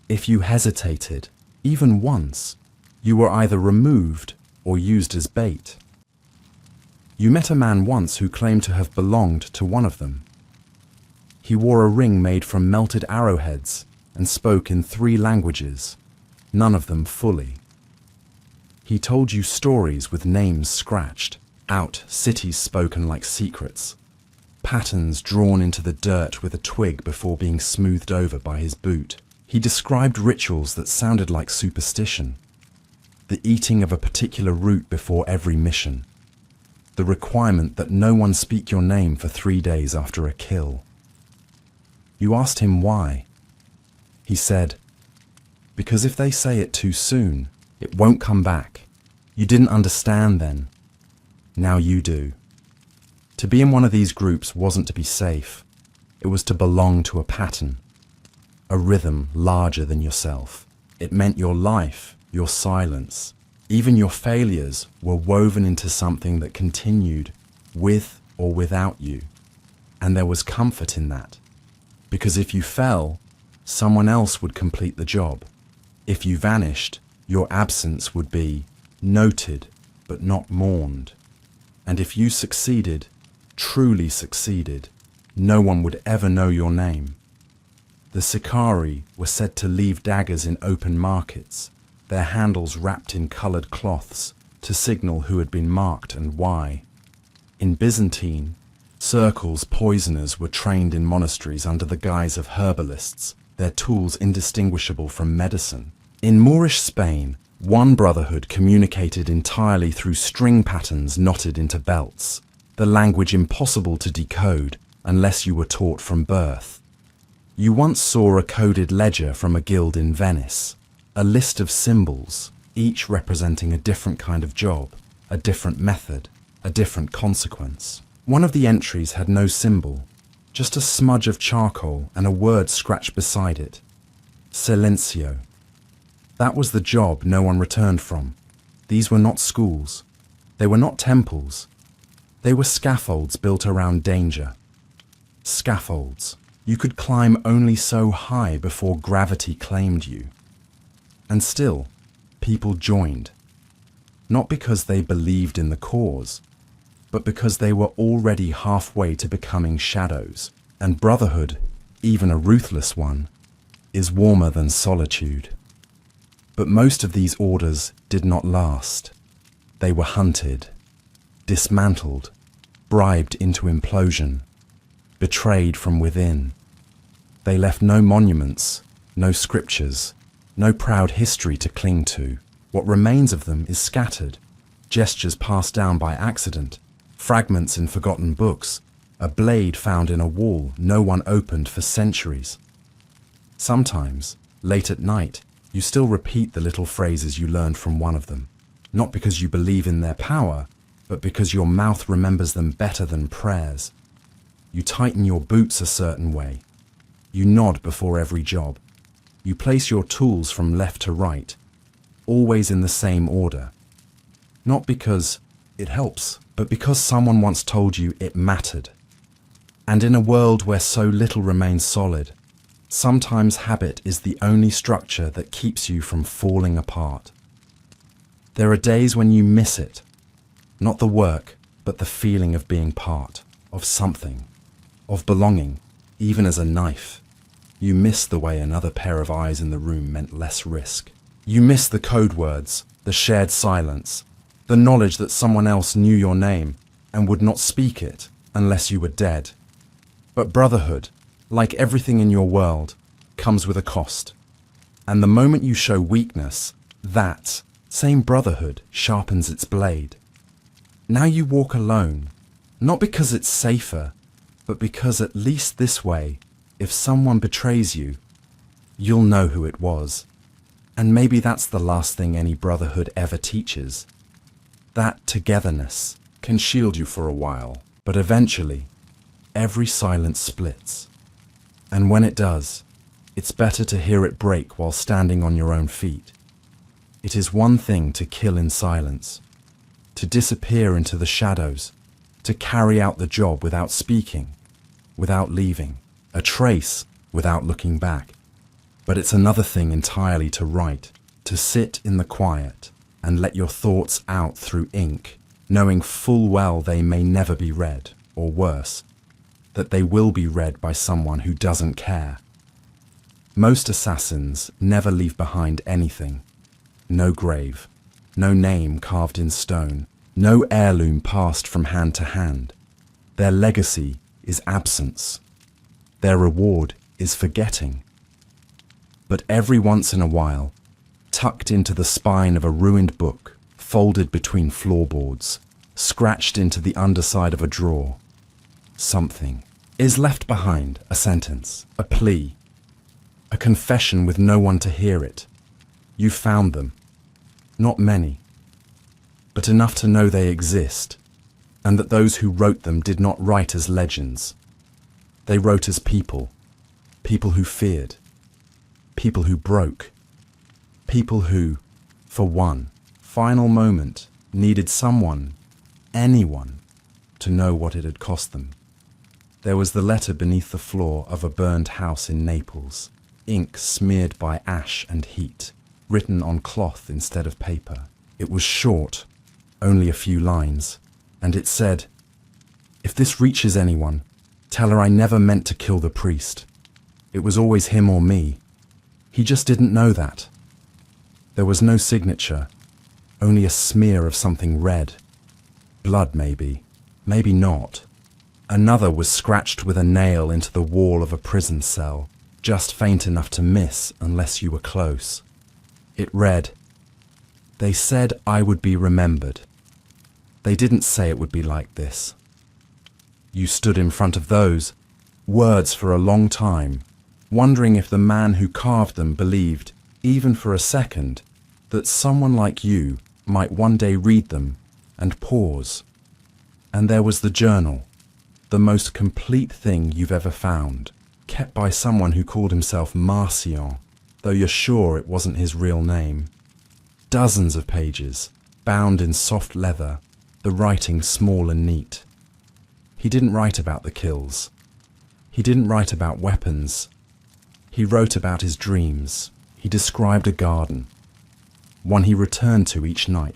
if you hesitated, even once, you were either removed or used as bait. You met a man once who claimed to have belonged to one of them. He wore a ring made from melted arrowheads and spoke in 3 languages, none of them fully. He told you stories with names scratched out, cities spoken like secrets, patterns drawn into the dirt with a twig before being smoothed over by his boot. He described rituals that sounded like superstition, the eating of a particular root before every mission, the requirement that no one speak your name for 3 days after a kill. You asked him why. He said, "Because if they say it too soon, it won't come back. You didn't understand then. Now you do." To be in one of these groups wasn't to be safe. It was to belong to a pattern, a rhythm larger than yourself. It meant your life, your silence, even your failures were woven into something that continued with or without you. And there was comfort in that. Because if you fell, someone else would complete the job. If you vanished, your absence would be noted but not mourned. And if you succeeded, truly succeeded, no one would ever know your name. The Sicarii were said to leave daggers in open markets, their handles wrapped in coloured cloths to signal who had been marked and why. In Byzantine, circles poisoners were trained in monasteries under the guise of herbalists, their tools indistinguishable from medicine. In Moorish Spain, one brotherhood communicated entirely through string patterns knotted into belts, the language impossible to decode unless you were taught from birth. You once saw a coded ledger from a guild in Venice, a list of symbols, each representing a different kind of job, a different method, a different consequence. One of the entries had no symbol, just a smudge of charcoal and a word scratched beside it. Silencio. That was the job no one returned from. These were not schools. They were not temples. They were scaffolds built around danger. Scaffolds. You could climb only so high before gravity claimed you. And still, people joined. Not because they believed in the cause, but because they were already halfway to becoming shadows. And brotherhood, even a ruthless one, is warmer than solitude. But most of these orders did not last. They were hunted, dismantled, bribed into implosion, betrayed from within. They left no monuments, no scriptures, no proud history to cling to. What remains of them is scattered, gestures passed down by accident, fragments in forgotten books, a blade found in a wall no one opened for centuries. Sometimes, late at night, you still repeat the little phrases you learned from one of them, not because you believe in their power, but because your mouth remembers them better than prayers. You tighten your boots a certain way. You nod before every job. You place your tools from left to right, always in the same order. Not because it helps, but because someone once told you it mattered. And in a world where so little remains solid, sometimes habit is the only structure that keeps you from falling apart. There are days when you miss it, not the work, but the feeling of being part of something, of belonging, even as a knife. You miss the way another pair of eyes in the room meant less risk. You miss the code words, the shared silence, the knowledge that someone else knew your name and would not speak it unless you were dead. But brotherhood, like everything in your world, comes with a cost. And the moment you show weakness, that same brotherhood sharpens its blade. Now you walk alone, not because it's safer, but because at least this way, if someone betrays you, you'll know who it was. And maybe that's the last thing any brotherhood ever teaches. That togetherness can shield you for a while, but eventually, every silence splits. And when it does, it's better to hear it break while standing on your own feet. It is one thing to kill in silence, to disappear into the shadows, to carry out the job without speaking, without leaving, a trace without looking back. But it's another thing entirely to write, to sit in the quiet and let your thoughts out through ink, knowing full well they may never be read, or worse, that they will be read by someone who doesn't care. Most assassins never leave behind anything. No grave, no name carved in stone, no heirloom passed from hand to hand. Their legacy is absence. Their reward is forgetting. But every once in a while, tucked into the spine of a ruined book, folded between floorboards, scratched into the underside of a drawer, something is left behind, a sentence, a plea, a confession with no one to hear it. You found them. Not many, but enough to know they exist, and that those who wrote them did not write as legends. They wrote as people, people who feared, people who broke, people who, for one final moment, needed someone, anyone, to know what it had cost them. There was the letter beneath the floor of a burned house in Naples, ink smeared by ash and heat, written on cloth instead of paper. It was short, only a few lines, and it said, "If this reaches anyone, tell her I never meant to kill the priest. It was always him or me. He just didn't know that." There was no signature, only a smear of something red. Blood, maybe, maybe not. Another was scratched with a nail into the wall of a prison cell, just faint enough to miss unless you were close. It read, "They said I would be remembered. They didn't say it would be like this." You stood in front of those words for a long time, wondering if the man who carved them believed, even for a second, that someone like you might one day read them and pause. And there was the journal, the most complete thing you've ever found, kept by someone who called himself Marcion, though you're sure it wasn't his real name. Dozens of pages, bound in soft leather, the writing small and neat. He didn't write about the kills. He didn't write about weapons. He wrote about his dreams. He described a garden, one he returned to each night.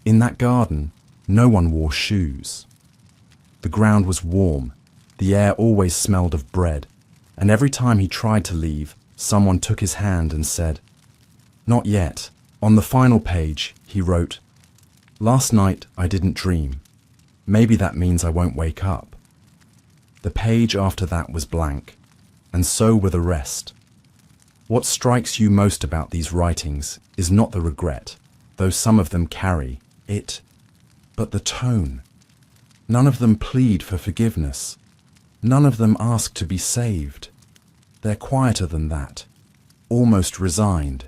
In that garden, no one wore shoes. The ground was warm, the air always smelled of bread, and every time he tried to leave, someone took his hand and said, "Not yet." On the final page, he wrote, "Last night I didn't dream. Maybe that means I won't wake up." The page after that was blank, and so were the rest. What strikes you most about these writings is not the regret, though some of them carry it, but the tone. None of them plead for forgiveness. None of them ask to be saved. They're quieter than that, almost resigned,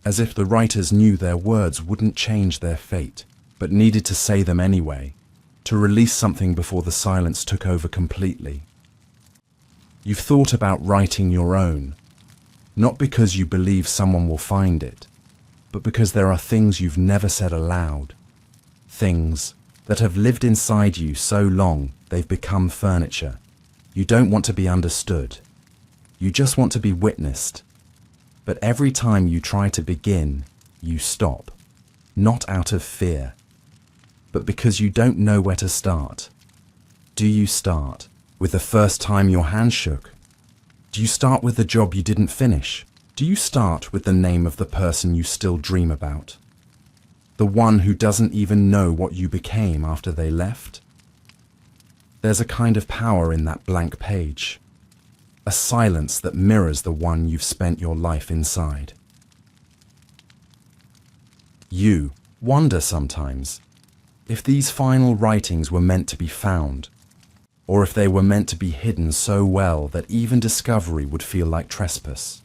as if the writers knew their words wouldn't change their fate, but needed to say them anyway, to release something before the silence took over completely. You've thought about writing your own, not because you believe someone will find it, but because there are things you've never said aloud, things that have lived inside you so long they've become furniture. You don't want to be understood. You just want to be witnessed. But every time you try to begin, you stop, not out of fear, but because you don't know where to start. Do you start with the first time your hand shook? Do you start with the job you didn't finish? Do you start with the name of the person you still dream about? The one who doesn't even know what you became after they left? There's a kind of power in that blank page, a silence that mirrors the one you've spent your life inside. You wonder sometimes if these final writings were meant to be found, or if they were meant to be hidden so well that even discovery would feel like trespass.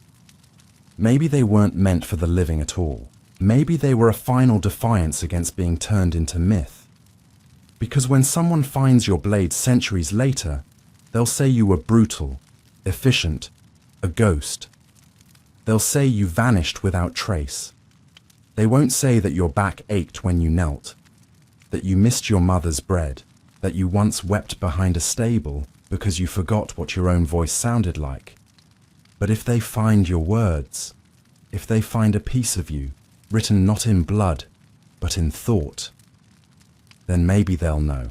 Maybe they weren't meant for the living at all. Maybe they were a final defiance against being turned into myth. Because when someone finds your blade centuries later, they'll say you were brutal, efficient, a ghost. They'll say you vanished without trace. They won't say that your back ached when you knelt, that you missed your mother's bread, that you once wept behind a stable because you forgot what your own voice sounded like. But if they find your words, if they find a piece of you, written not in blood, but in thought, then maybe they'll know.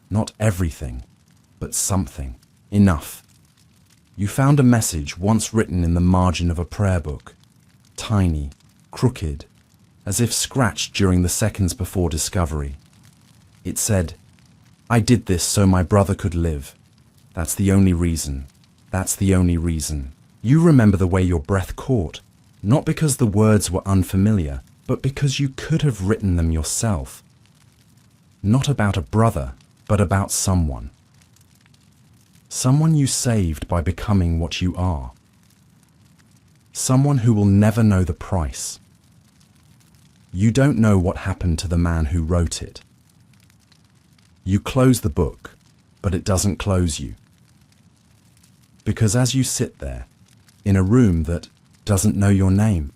Not everything, but something. Enough. You found a message once written in the margin of a prayer book, tiny, crooked, as if scratched during the seconds before discovery. It said, "I did this so my brother could live. That's the only reason. That's the only reason." You remember the way your breath caught, not because the words were unfamiliar, but because you could have written them yourself. Not about a brother, but about someone. Someone you saved by becoming what you are. Someone who will never know the price. You don't know what happened to the man who wrote it. You close the book, but it doesn't close you. Because as you sit there, in a room that doesn't know your name,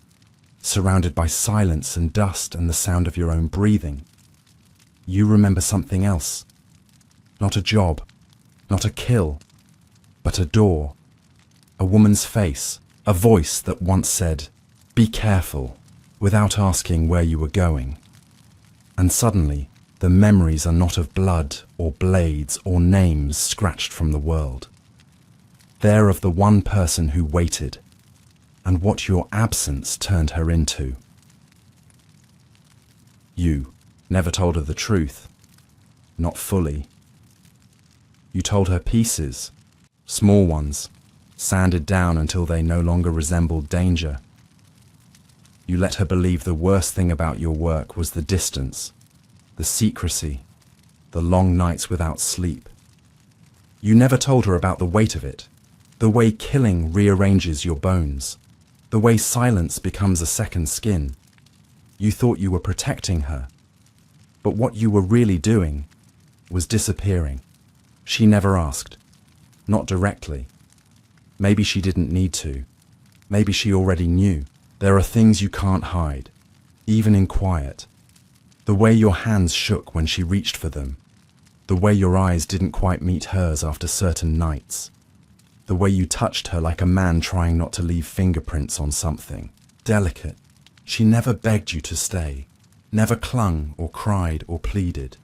surrounded by silence and dust and the sound of your own breathing, you remember something else. Not a job, not a kill, but a door, a woman's face, a voice that once said, "Be careful," without asking where you were going. And suddenly, the memories are not of blood or blades or names scratched from the world. They're of the one person who waited, and what your absence turned her into. You never told her the truth. Not fully. You told her pieces, small ones, sanded down until they no longer resembled danger. You let her believe the worst thing about your work was the distance, the secrecy, the long nights without sleep. You never told her about the weight of it, the way killing rearranges your bones, the way silence becomes a second skin. You thought you were protecting her, but what you were really doing was disappearing. She never asked, not directly. Maybe she didn't need to. Maybe she already knew. There are things you can't hide, even in quiet. The way your hands shook when she reached for them. The way your eyes didn't quite meet hers after certain nights. The way you touched her like a man trying not to leave fingerprints on something. Delicate. She never begged you to stay, never clung or cried or pleaded.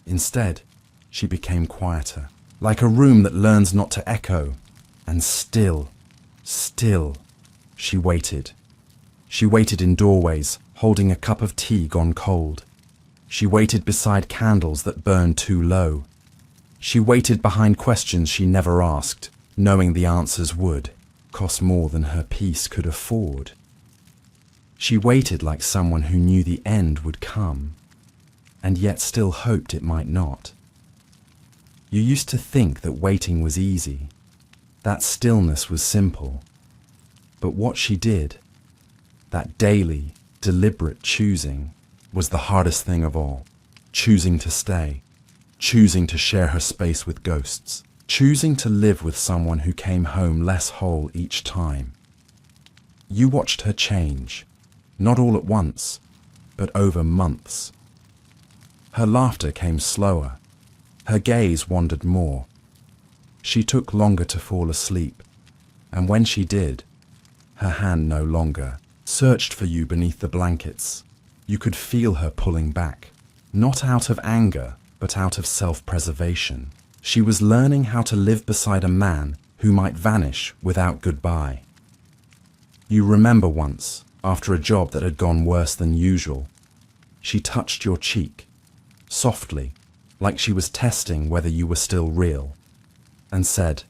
Instead, she became quieter, like a room that learns not to echo. And still, she waited. She waited in doorways, holding a cup of tea gone cold. She waited beside candles that burned too low. She waited behind questions she never asked, knowing the answers would cost more than her peace could afford. She waited like someone who knew the end would come, and yet still hoped it might not. You used to think that waiting was easy, that stillness was simple. But what she did, that daily, deliberate choosing, was the hardest thing of all. Choosing to stay, choosing to share her space with ghosts, choosing to live with someone who came home less whole each time. You watched her change, not all at once, but over months. Her laughter came slower. Her gaze wandered more. She took longer to fall asleep, and when she did, her hand no longer searched for you beneath the blankets. You could feel her pulling back, not out of anger, but out of self-preservation. She was learning how to live beside a man who might vanish without goodbye. You remember once, after a job that had gone worse than usual, she touched your cheek, softly, like she was testing whether you were still real, and said,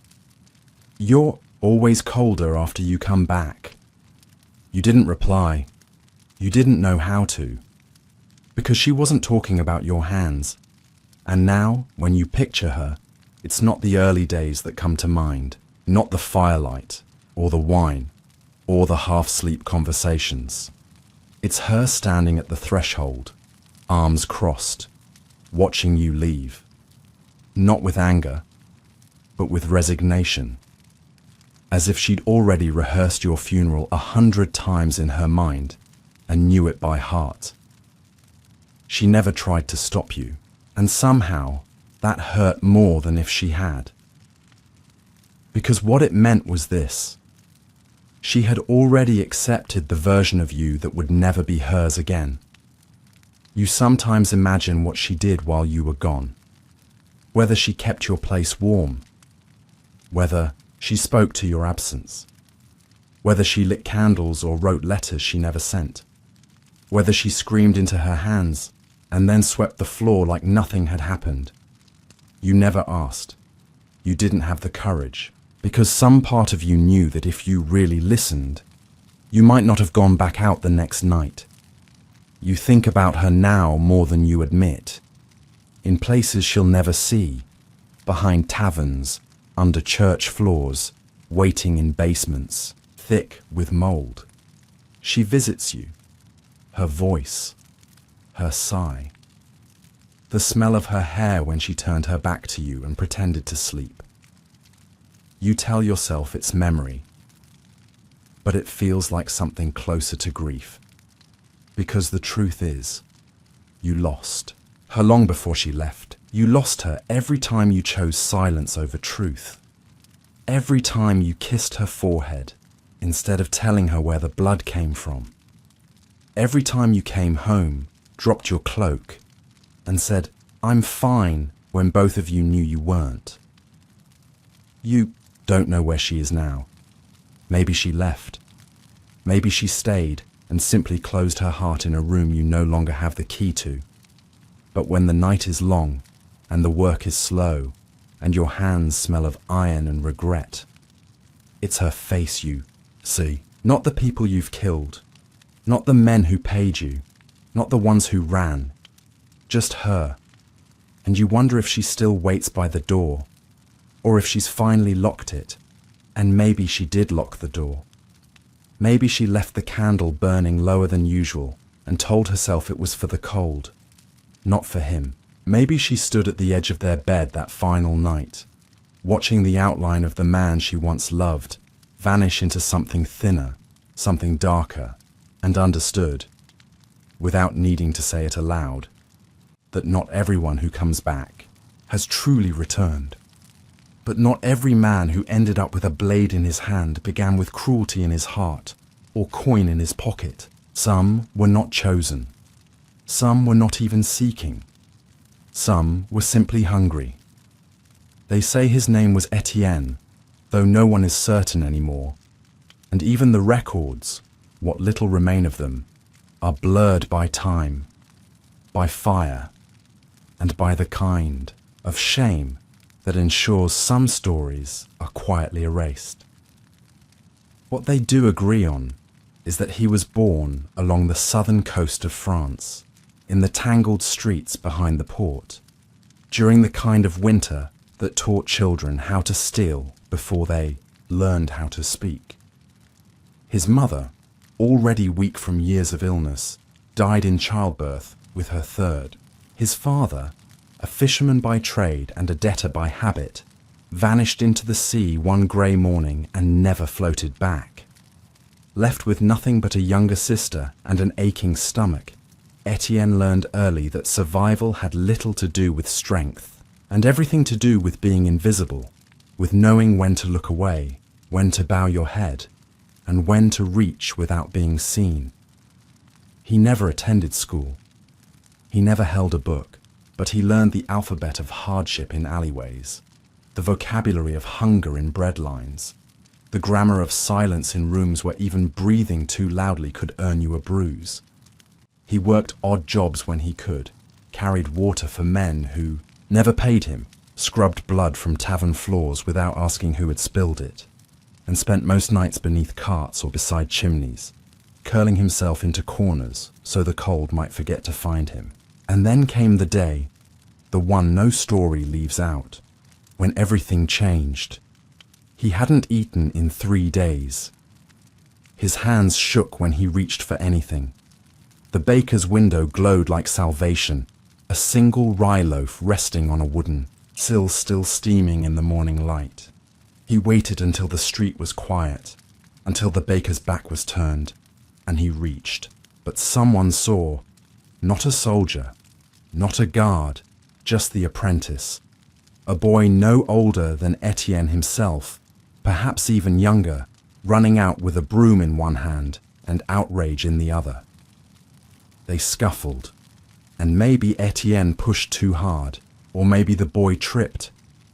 "You're always colder after you come back." You didn't reply. You didn't know how to, because she wasn't talking about your hands. And now, when you picture her, it's not the early days that come to mind, not the firelight, or the wine, or the half-sleep conversations. It's her standing at the threshold, arms crossed, watching you leave, not with anger, but with resignation, as if she'd already rehearsed your funeral 100 times in her mind and knew it by heart. She never tried to stop you, and somehow that hurt more than if she had. Because what it meant was this: she had already accepted the version of you that would never be hers again. You sometimes imagine what she did while you were gone, whether she kept your place warm, whether she spoke to your absence, whether she lit candles or wrote letters she never sent, whether she screamed into her hands and then swept the floor like nothing had happened. You never asked. You didn't have the courage, because some part of you knew that if you really listened, you might not have gone back out the next night. You think about her now more than you admit, in places she'll never see, behind taverns, under church floors, waiting in basements, thick with mold. She visits you, her voice, her sigh, the smell of her hair when she turned her back to you and pretended to sleep. You tell yourself it's memory, but it feels like something closer to grief. Because the truth is, you lost her long before she left. You lost her every time you chose silence over truth. Every time you kissed her forehead instead of telling her where the blood came from. Every time you came home, dropped your cloak, and said, "I'm fine," when both of you knew you weren't. You don't know where she is now. Maybe she left. Maybe she stayed, and simply closed her heart in a room you no longer have the key to. But when the night is long, and the work is slow, and your hands smell of iron and regret, it's her face you see, not the people you've killed, not the men who paid you, not the ones who ran, just her. And you wonder if she still waits by the door, or if she's finally locked it, and maybe she did lock the door. Maybe she left the candle burning lower than usual and told herself it was for the cold, not for him. Maybe she stood at the edge of their bed that final night, watching the outline of the man she once loved vanish into something thinner, something darker, and understood, without needing to say it aloud, that not everyone who comes back has truly returned. But not every man who ended up with a blade in his hand began with cruelty in his heart or coin in his pocket. Some were not chosen. Some were not even seeking. Some were simply hungry. They say his name was Etienne, though no one is certain anymore. And even the records, what little remain of them, are blurred by time, by fire, and by the kind of shame that ensures some stories are quietly erased. What they do agree on is that he was born along the southern coast of France, in the tangled streets behind the port, during the kind of winter that taught children how to steal before they learned how to speak. His mother, already weak from years of illness, died in childbirth with her third. His father, a fisherman by trade and a debtor by habit, vanished into the sea one grey morning and never floated back. Left with nothing but a younger sister and an aching stomach, Etienne learned early that survival had little to do with strength, and everything to do with being invisible, with knowing when to look away, when to bow your head, and when to reach without being seen. He never attended school. He never held a book, but he learned the alphabet of hardship in alleyways, the vocabulary of hunger in bread lines, the grammar of silence in rooms where even breathing too loudly could earn you a bruise. He worked odd jobs when he could, carried water for men who never paid him, scrubbed blood from tavern floors without asking who had spilled it, and spent most nights beneath carts or beside chimneys, curling himself into corners so the cold might forget to find him. And then came the day, the one no story leaves out, when everything changed. He hadn't eaten in 3 days. His hands shook when he reached for anything. The baker's window glowed like salvation, a single rye loaf resting on a wooden sill still steaming in the morning light. He waited until the street was quiet, until the baker's back was turned, and he reached. But someone saw, not a soldier, not a guard, just the apprentice, a boy no older than Etienne himself, perhaps even younger, running out with a broom in one hand and outrage in the other. They scuffled, and maybe Etienne pushed too hard, or maybe the boy tripped,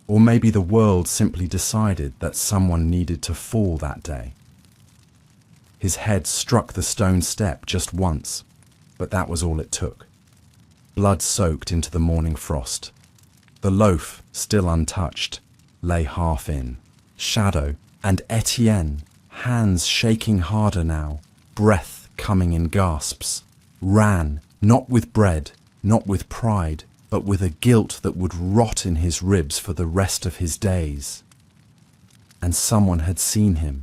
or maybe the world simply decided that someone needed to fall that day. His head struck the stone step just once, but that was all it took. Blood soaked into the morning frost. The loaf, still untouched, lay half in shadow, and Etienne, hands shaking harder now, breath coming in gasps, ran, not with bread, not with pride, but with a guilt that would rot in his ribs for the rest of his days. And someone had seen him,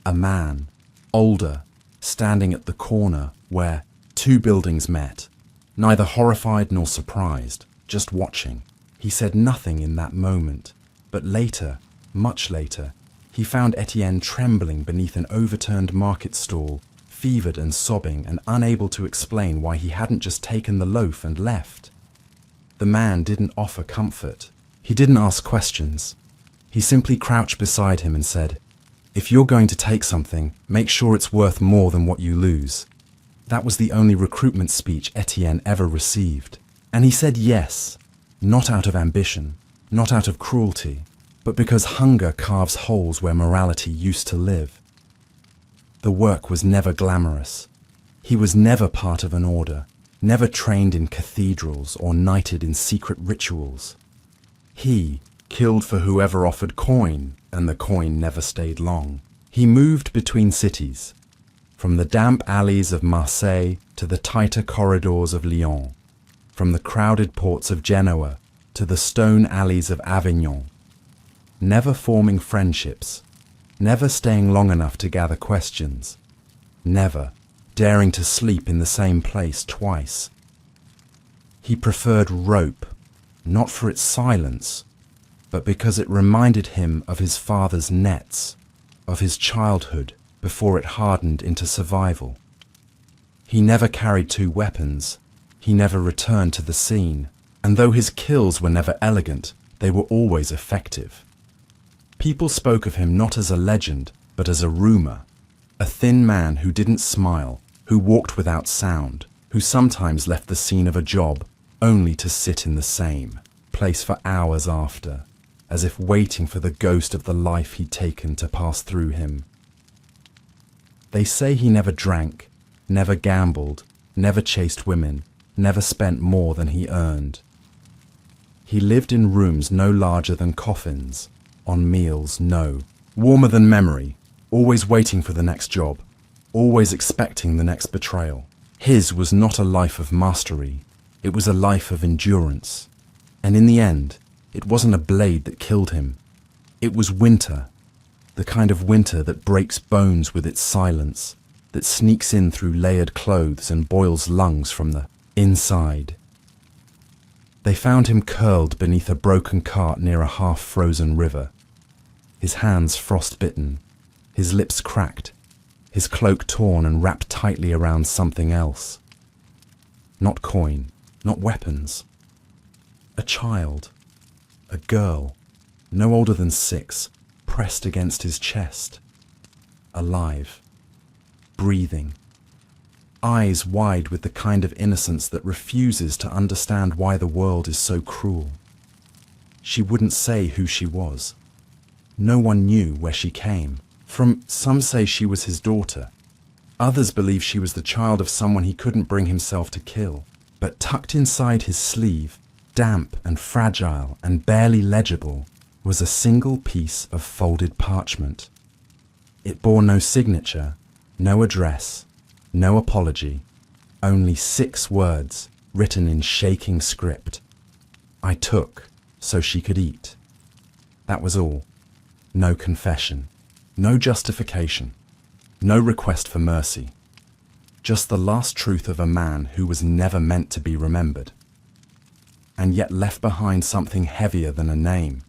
a man, older, standing at the corner where 2 buildings met, neither horrified nor surprised, just watching. He said nothing in that moment, but later, much later, he found Etienne trembling beneath an overturned market stall, fevered and sobbing and unable to explain why he hadn't just taken the loaf and left. The man didn't offer comfort. He didn't ask questions. He simply crouched beside him and said, "If you're going to take something, make sure it's worth more than what you lose." That was the only recruitment speech Etienne ever received. And he said yes, not out of ambition, not out of cruelty, but because hunger carves holes where morality used to live. The work was never glamorous. He was never part of an order, never trained in cathedrals or knighted in secret rituals. He killed for whoever offered coin, and the coin never stayed long. He moved between cities, from the damp alleys of Marseille to the tighter corridors of Lyon, from the crowded ports of Genoa to the stone alleys of Avignon, never forming friendships, never staying long enough to gather questions, never daring to sleep in the same place twice. He preferred rope, not for its silence, but because it reminded him of his father's nets, of his childhood before it hardened into survival. He never carried two weapons, he never returned to the scene, and though his kills were never elegant, they were always effective. People spoke of him not as a legend, but as a rumor, a thin man who didn't smile, who walked without sound, who sometimes left the scene of a job only to sit in the same place for hours after, as if waiting for the ghost of the life he'd taken to pass through him. They say he never drank, never gambled, never chased women, never spent more than he earned. He lived in rooms no larger than coffins, on meals no, warmer than memory, always waiting for the next job, always expecting the next betrayal. His was not a life of mastery, it was a life of endurance. And in the end, it wasn't a blade that killed him. It was winter, the kind of winter that breaks bones with its silence, that sneaks in through layered clothes and boils lungs from the inside. They found him curled beneath a broken cart near a half-frozen river, his hands frost-bitten, his lips cracked, his cloak torn and wrapped tightly around something else. Not coin, not weapons. A child, a girl, no older than 6, pressed against his chest. Alive, breathing, eyes wide with the kind of innocence that refuses to understand why the world is so cruel. She wouldn't say who she was. No one knew where she came from. Some say she was his daughter. Others believe she was the child of someone he couldn't bring himself to kill. But tucked inside his sleeve, damp and fragile and barely legible, was a single piece of folded parchment. It bore no signature, no address, no apology, only 6 words written in shaking script. I took so she could eat. That was all. No confession, no justification, no request for mercy. Just the last truth of a man who was never meant to be remembered, and yet left behind something heavier than a name.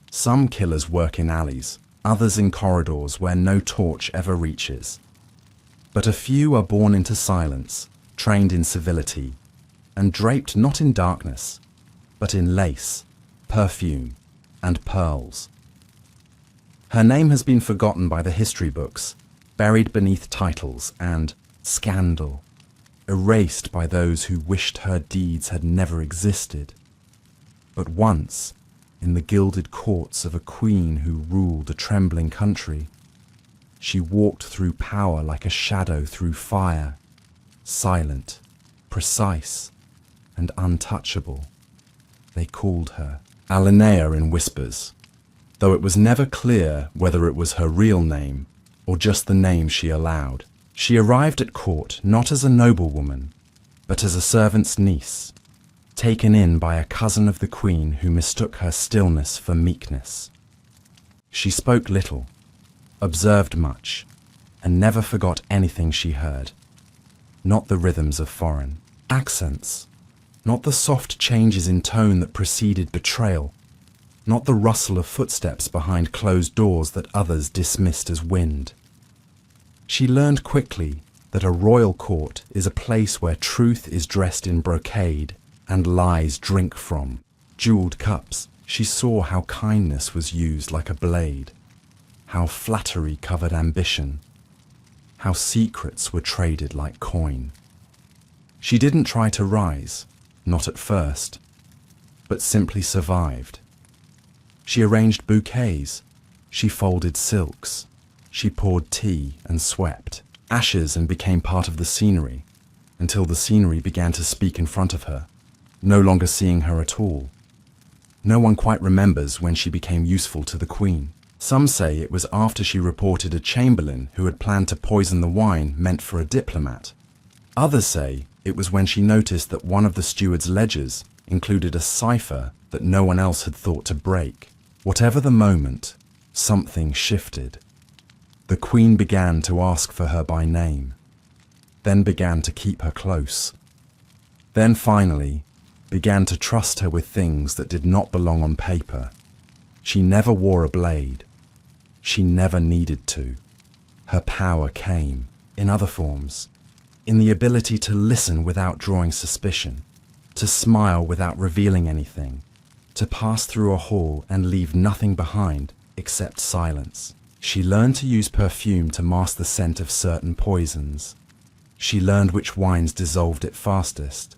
Some killers work in alleys, others in corridors where no torch ever reaches. But a few are born into silence, trained in civility, and draped not in darkness, but in lace, perfume, and pearls. Her name has been forgotten by the history books, buried beneath titles and scandal, erased by those who wished her deeds had never existed. But once, in the gilded courts of a queen who ruled a trembling country, she walked through power like a shadow through fire, silent, precise, and untouchable. They called her Alinea in whispers, though it was never clear whether it was her real name or just the name she allowed. She arrived at court not as a noblewoman, but as a servant's niece, taken in by a cousin of the queen who mistook her stillness for meekness. She spoke little, observed much, and never forgot anything she heard. Not the rhythms of foreign accents, not the soft changes in tone that preceded betrayal, not the rustle of footsteps behind closed doors that others dismissed as wind. She learned quickly that a royal court is a place where truth is dressed in brocade and lies drink from jeweled cups. She saw how kindness was used like a blade, how flattery covered ambition, how secrets were traded like coin. She didn't try to rise, not at first, but simply survived. She arranged bouquets, she folded silks, she poured tea and swept. ashes and became part of the scenery, until the scenery began to speak in front of her, no longer seeing her at all. No one quite remembers when she became useful to the queen. Some say it was after she reported a chamberlain who had planned to poison the wine meant for a diplomat. Others say it was when she noticed that one of the steward's ledgers included a cipher that no one else had thought to break. Whatever the moment, something shifted. The queen began to ask for her by name, then began to keep her close, then finally began to trust her with things that did not belong on paper. She never wore a blade. She never needed to. Her power came in other forms, in the ability to listen without drawing suspicion, to smile without revealing anything, to pass through a hall and leave nothing behind except silence. She learned to use perfume to mask the scent of certain poisons. She learned which wines dissolved it fastest.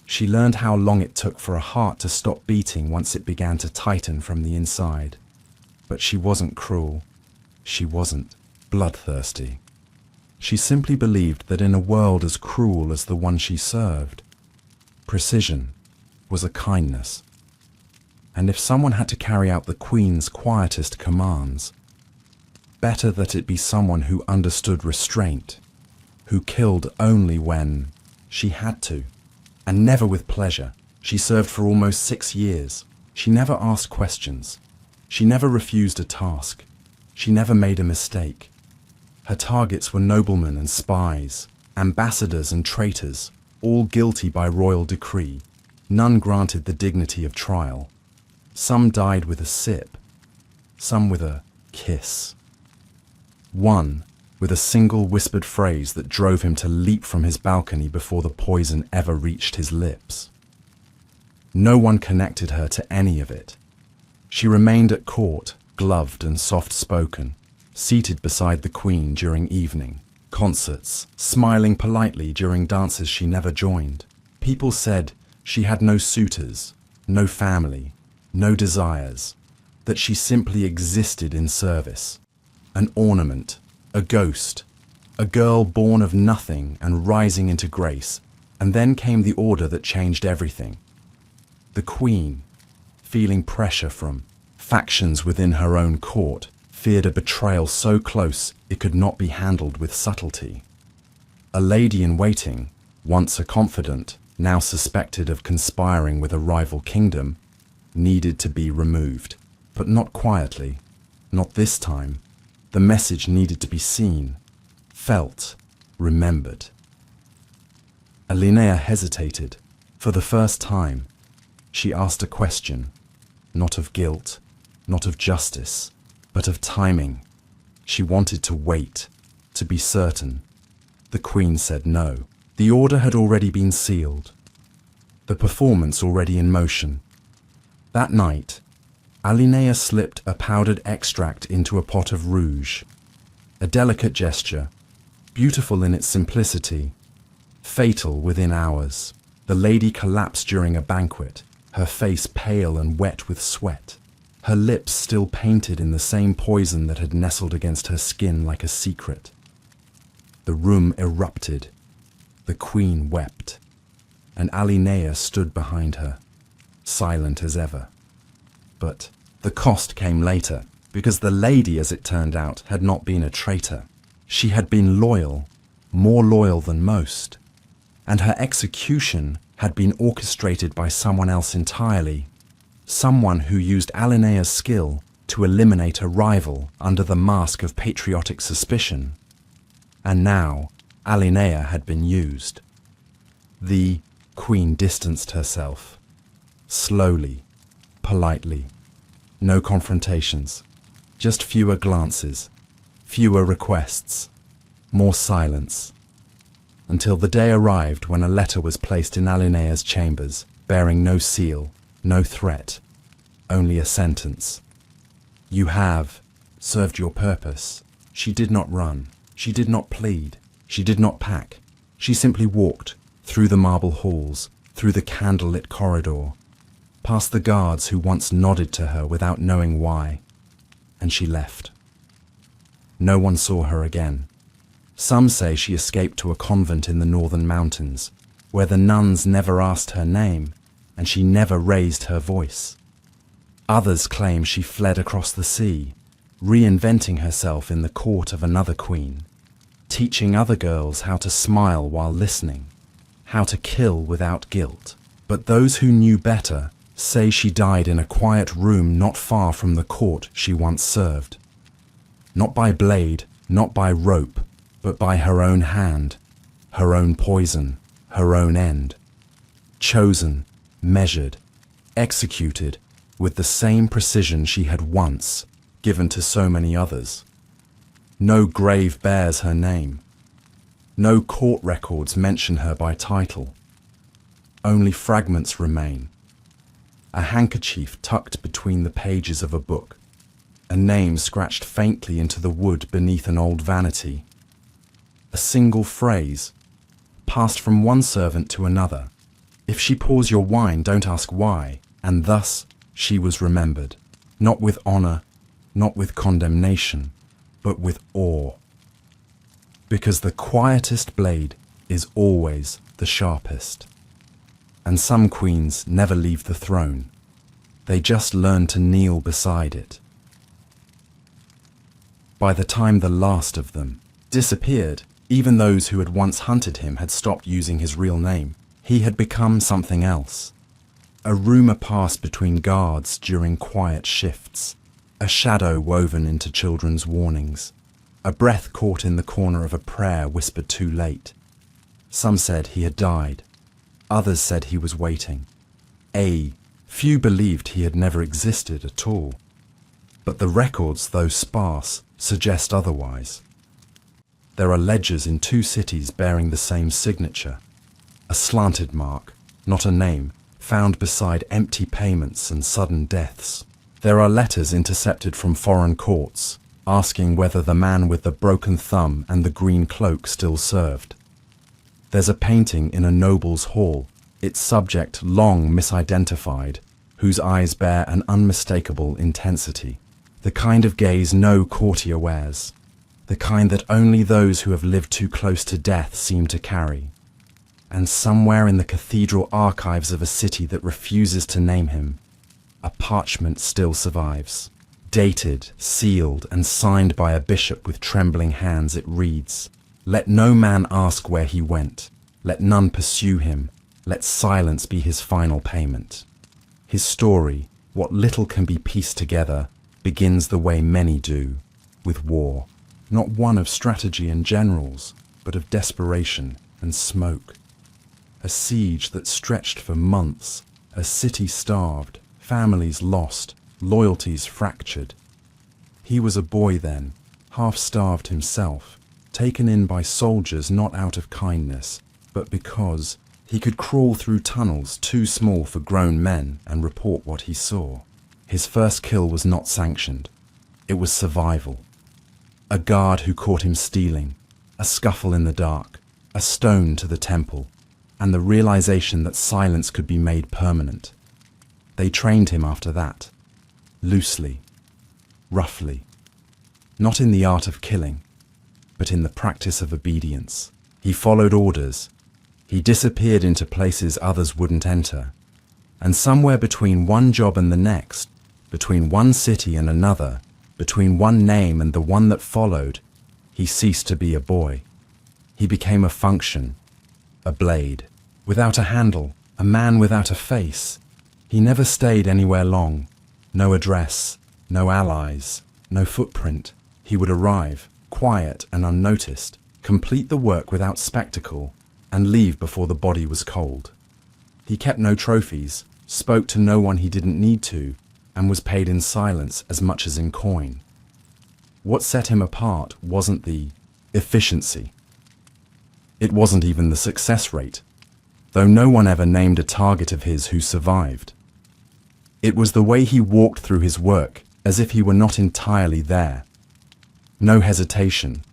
She learned how long it took for a heart to stop beating once it began to tighten from the inside. But she wasn't cruel. She wasn't bloodthirsty. She simply believed that in a world as cruel as the one she served, precision was a kindness. And if someone had to carry out the Queen's quietest commands, better that it be someone who understood restraint, who killed only when she had to, and never with pleasure. She served for almost 6 years. She never asked questions. She never refused a task. She never made a mistake. Her targets were noblemen and spies, ambassadors and traitors, all guilty by royal decree. None granted the dignity of trial. Some died with a sip, some with a kiss. One with a single whispered phrase that drove him to leap from his balcony before the poison ever reached his lips. No one connected her to any of it. She remained at court, gloved and soft-spoken, seated beside the Queen during evening concerts, smiling politely during dances she never joined. People said she had no suitors, no family, no desires, that she simply existed in service. An ornament, a ghost, a girl born of nothing and rising into grace. And then came the order that changed everything. The Queen, feeling pressure from factions within her own court, feared a betrayal so close it could not be handled with subtlety. A lady-in-waiting, once a confidant, now suspected of conspiring with a rival kingdom, needed to be removed. But not quietly, not this time. The message needed to be seen, felt, remembered. Alinea hesitated. For the first time, she asked a question, not of guilt, not of justice, but of timing. She wanted to wait, to be certain. The Queen said no. The order had already been sealed, the performance already in motion. That night, Alinea slipped a powdered extract into a pot of rouge. A delicate gesture, beautiful in its simplicity, fatal within hours. The lady collapsed during a banquet, her face pale and wet with sweat, her lips still painted in the same poison that had nestled against her skin like a secret. The room erupted. The Queen wept, and Alinea stood behind her, silent as ever. But the cost came later, because the lady, as it turned out, had not been a traitor. She had been loyal, more loyal than most, and her execution had been orchestrated by someone else entirely, someone who used Alinea's skill to eliminate a rival under the mask of patriotic suspicion. And now, Alinea had been used. The Queen distanced herself, slowly, politely. No confrontations, just fewer glances, fewer requests, more silence, until the day arrived when a letter was placed in Alinea's chambers, bearing no seal, no threat, only a sentence. You have served your purpose. She did not run, she did not plead, she did not pack. She simply walked through the marble halls, through the candlelit corridor, past the guards who once nodded to her without knowing why, and she left. No one saw her again. Some say she escaped to a convent in the northern mountains, where the nuns never asked her name and she never raised her voice. Others claim she fled across the sea, reinventing herself in the court of another queen, teaching other girls how to smile while listening, how to kill without guilt. But those who knew better say she died in a quiet room not far from the court she once served. Not by blade, not by rope, but by her own hand, her own poison, her own end. Chosen, measured, executed with the same precision she had once given to so many others. No grave bears her name. No court records mention her by title. Only fragments remain. A handkerchief tucked between the pages of a book. A name scratched faintly into the wood beneath an old vanity. A single phrase, passed from one servant to another. If she pours your wine, don't ask why. And thus she was remembered, not with honor, not with condemnation, but with awe. Because the quietest blade is always the sharpest. And some queens never leave the throne. They just learn to kneel beside it. By the time the last of them disappeared, even those who had once hunted him had stopped using his real name. He had become something else. A rumor passed between guards during quiet shifts, a shadow woven into children's warnings, a breath caught in the corner of a prayer whispered too late. Some said he had died. Others said he was waiting. Few believed he had never existed at all. But the records, though sparse, suggest otherwise. There are ledgers in 2 cities bearing the same signature. A slanted mark, not a name, found beside empty payments and sudden deaths. There are letters intercepted from foreign courts, asking whether the man with the broken thumb and the green cloak still served. There's a painting in a noble's hall, its subject long misidentified, whose eyes bear an unmistakable intensity. The kind of gaze no courtier wears. The kind that only those who have lived too close to death seem to carry. And somewhere in the cathedral archives of a city that refuses to name him, a parchment still survives. Dated, sealed, and signed by a bishop with trembling hands, it reads, "Let no man ask where he went. Let none pursue him. Let silence be his final payment." His story, what little can be pieced together, begins the way many do, with war. Not one of strategy and generals, but of desperation and smoke. A siege that stretched for months, a city starved, families lost, loyalties fractured. He was a boy then, half-starved himself, taken in by soldiers not out of kindness, but because he could crawl through tunnels too small for grown men and report what he saw. His first kill was not sanctioned. It was survival. A guard who caught him stealing, a scuffle in the dark, a stone to the temple, and the realization that silence could be made permanent. They trained him after that, loosely, roughly, not in the art of killing, but in the practice of obedience. He followed orders. He disappeared into places others wouldn't enter. And somewhere between one job and the next, between one city and another, between one name and the one that followed, he ceased to be a boy. He became a function, a blade, without a handle, a man without a face. He never stayed anywhere long. No address, no allies, no footprint. He would arrive, quiet and unnoticed, complete the work without spectacle, and leave before the body was cold. He kept no trophies, spoke to no one he didn't need to, and was paid in silence as much as in coin. What set him apart wasn't the efficiency. It wasn't even the success rate, though no one ever named a target of his who survived. It was the way he walked through his work as if he were not entirely there. No hesitation,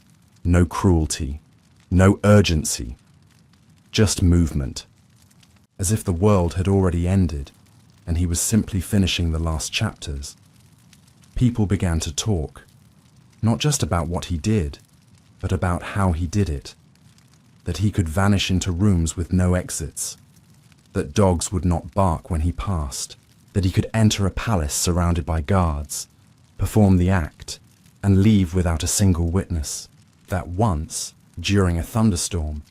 no cruelty, no urgency, just movement, as if the world had already ended and he was simply finishing the last chapters. People began to talk, not just about what he did, but about how he did it. That he could vanish into rooms with no exits. That dogs would not bark when he passed. That he could enter a palace surrounded by guards, perform the act, and leave without a single witness. That once, during a thunderstorm,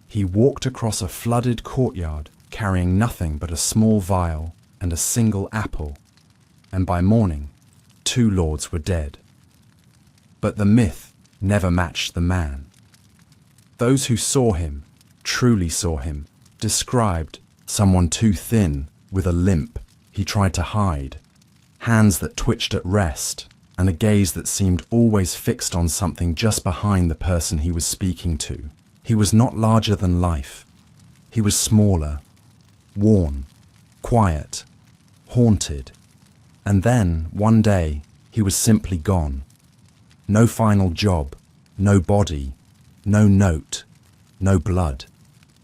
he walked across a flooded courtyard carrying nothing but a small vial and a single apple, and by morning, 2 lords were dead. But the myth never matched the man. Those who saw him, truly saw him, described someone too thin, with a limp he tried to hide, hands that twitched at rest, and a gaze that seemed always fixed on something just behind the person he was speaking to. He was not larger than life. He was smaller, worn, quiet, haunted. And then, one day, he was simply gone. No final job, no body, no note, no blood.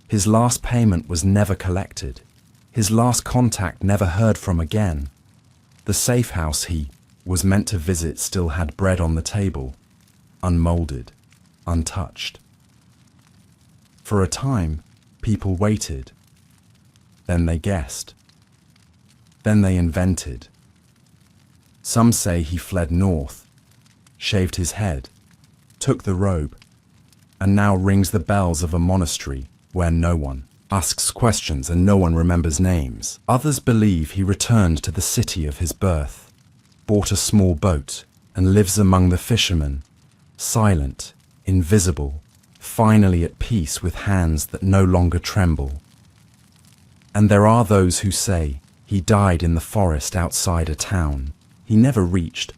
His last payment was never collected. His last contact never heard from again. The safe house he was meant to visit still had bread on the table, unmolded, untouched. For a time, people waited. Then they guessed. Then they invented. Some say he fled north, shaved his head, took the robe, and now rings the bells of a monastery where no one asks questions and no one remembers names. Others believe he returned to the city of his birth, bought a small boat, and lives among the fishermen, silent, invisible, finally at peace with hands that no longer tremble. And there are those who say he died in the forest outside a town. He never reached,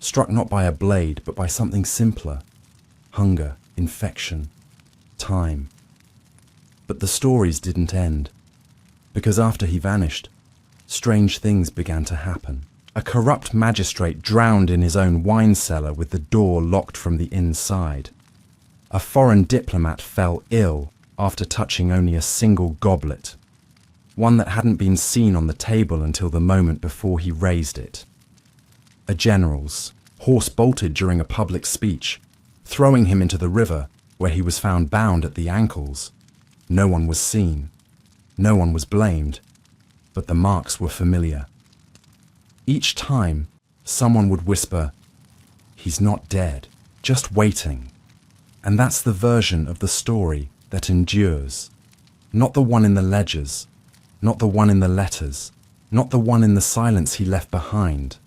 struck not by a blade but by something simpler, hunger, infection, time. But the stories didn't end, because after he vanished, strange things began to happen. A corrupt magistrate drowned in his own wine cellar with the door locked from the inside. A foreign diplomat fell ill after touching only a single goblet, one that hadn't been seen on the table until the moment before he raised it. A general's horse bolted during a public speech, throwing him into the river, where he was found bound at the ankles. No one was seen, no one was blamed, but the marks were familiar. Each time, someone would whisper, "He's not dead, just waiting." And that's the version of the story that endures. Not the one in the ledgers, not the one in the letters, not the one in the silence he left behind,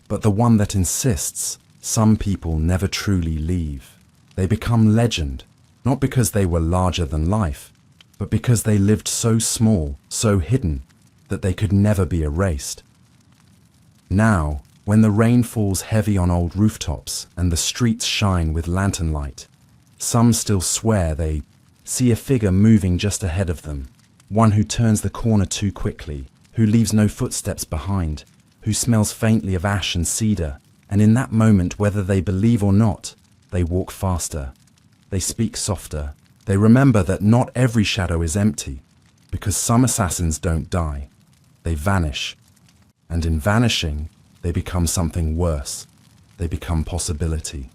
but the one that insists some people never truly leave. They become legend, not because they were larger than life, but because they lived so small, so hidden, that they could never be erased. Now, when the rain falls heavy on old rooftops and the streets shine with lantern light, some still swear they see a figure moving just ahead of them, one who turns the corner too quickly, who leaves no footsteps behind, who smells faintly of ash and cedar, and in that moment, whether they believe or not, they walk faster, they speak softer, they remember that not every shadow is empty, because some assassins don't die, they vanish, and in vanishing, they become something worse, they become possibility.